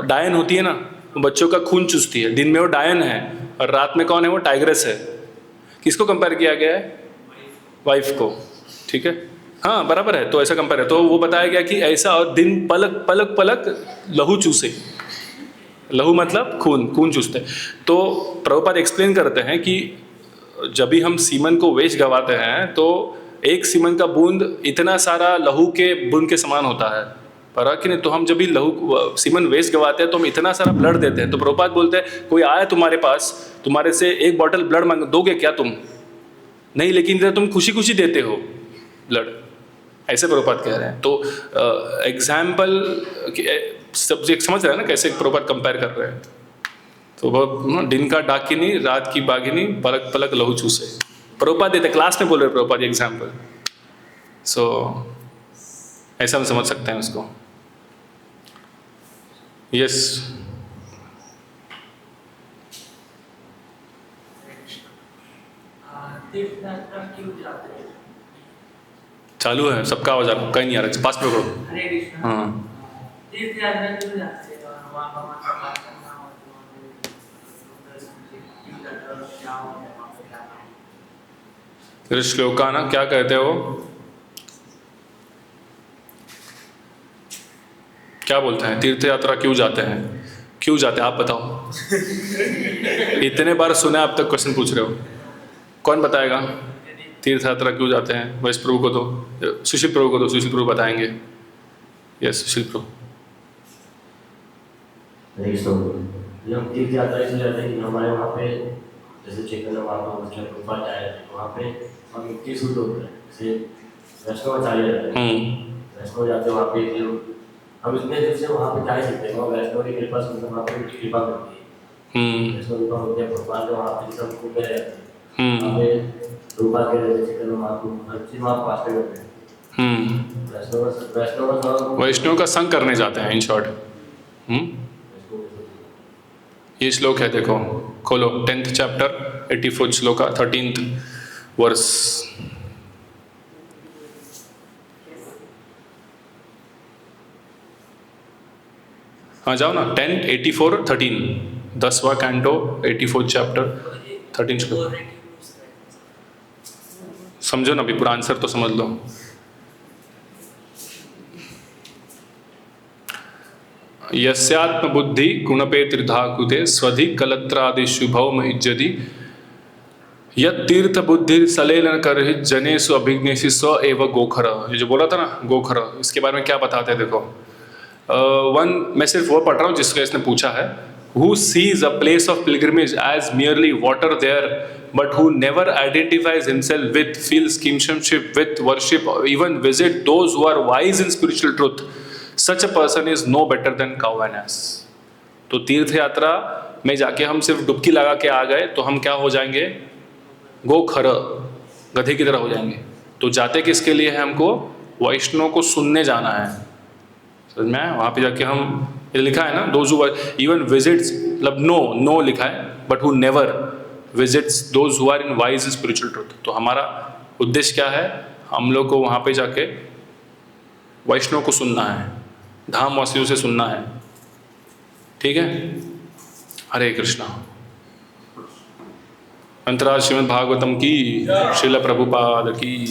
डायन होती है ना, बच्चों का खून चूसती है। दिन में वो डायन है और रात में कौन है? वो टाइग्रेस है। किसको कंपेयर किया गया है? वाइफ को, ठीक है, हाँ बराबर है। तो ऐसा कंपेयर है, तो वो बताया गया कि ऐसा, और दिन पलक पलक पलक लहू चूसे। लहू मतलब खून, खून चूसते। तो प्रभुपाद एक्सप्लेन करते हैं कि जब भी हम सीमन को वेस्ट गवाते हैं तो एक सीमन का बूंद इतना सारा लहू के बूंद के समान होता है, पर कि नहीं? तो हम जब भी लहू सीमन वेस्ट गवाते हैं तो हम इतना सारा ब्लड देते हैं। तो प्रभुपाद बोलते हैं कोई आया तुम्हारे पास, तुम्हारे से एक बॉटल ब्लड मांग, दोगे क्या तुम? नहीं, लेकिन इधर तुम खुशी खुशी देते हो ब्लड, ऐसे प्रभुपाद कह रहे हैं। तो एग्जाम्पल सब्जेक्ट समझ रहे हैं ना कैसे प्रभुपाद कंपेयर कर रहे हैं? तो वो दिन का डाकिनी रात की बाघिनी, पलक पलक लहू चूसे, प्रभुपाद देते, क्लास में बोल रहे प्रभुपाद एग्जाम्पल। सो ऐसा हम समझ सकते हैं उसको। यस, तीर्थ यात्रा क्यों जाते हैं? चालू है सबका आवाज, आपको कहीं नहीं आ रहा, पास में पकड़ो। हरे कृष्ण। हाँ, तीर्थ यात्रा क्यों जाते हैं? और वहाँ भगवान का पाठ करना, और वहाँ पे क्यों जाते हैं, और क्या होता है वहाँ पे, क्या करना है? फिर श्लोका ना क्या कहते हो, क्या बोलते हैं? तीर्थ यात्रा क्यों जाते हैं? क्यों जाते हैं आप बताओ। इतने बार सुना आप तक क्वेश्चन पूछ रहे हो, कौन बताएगा? तीर्थ यात्रा क्यों जाते हैं? वैश प्रभु को दो, सुशील प्रभु को दो, सुशील प्रभु बताएंगे। यस, सुशील प्रभु। हम तीर्थ यात्रा इसलिए जाते हैं कि हमारे वहाँ पे जैसे चैतन्य महाप्रभु गुफा जाए, वहाँ पे हम मुक्ति शुद्ध होते हैं। जैसे वैष्णवाचार्य रहते हैं, वैष्णव जाते हैं वहाँ पे, जो हम इतने दिन से वहाँ पे जा ही सकते हैं, वहाँ वैष्णव की कृपा से वहाँ पे उनकी कृपा करती है। वैष्णव कृपा होती है, भगवान जो वहाँ पे सब खूब रहते हैं, वहाँ पे रूपा के रहते, चैतन्य महाप्रभु हर चीज वहाँ पास करते हैं। वैष्णव का संग करने जाते हैं इन शॉर्ट। ये श्लोक है, देखो खोलो 10th chapter 84 shloka 13th verse. हाँ जाओ ना, 10 84 13, 10वां कैंटो 84 चैप्टर 13 श्लोक। समझो ना, अभी पूरा आंसर तो समझ लो। यस्यात्म बुद्धि गुणपे त्रिधाकुते स्वधि कलत्रादिषु भौम इज्जति यतीर्थ बुद्धि सलेलन कर जनेषु अभिज्ञेषु स्व एव गोखर। ये जो बोला था ना गोखर, इसके बारे में क्या बताते हैं देखो। मैं सिर्फ वो पढ़ रहा हूँ जिसका इसने पूछा है। Who sees a place of pilgrimage as merely water there, but who never identifies himself with, feels kinship with, worship, or even visit those who are wise in spiritual truth, such a person is no better than cow and ass। तो तीर्थ यात्रा में जाके हम सिर्फ डुबकी लगा के आ गए तो हम क्या हो जाएंगे? गोखर, गधे की तरह हो जाएंगे। तो जाते किसके लिए है? हमको वैष्णव को सुनने जाना है, समझ में आया? वहाँ पे जाके हम, ये लिखा है ना, दोज हु इवन विजिट्स, मतलब नो लिखा है, but who never visits those who are in wise spiritual truth. तो हमारा उद्देश्य क्या है? हम लोग को वहाँ पे जाके वैष्णव को सुनना है, धाम वासियों से सुनना है, ठीक है? हरे कृष्णा। अंतराल श्रीमद् भागवतम की, श्रील प्रभुपाद की।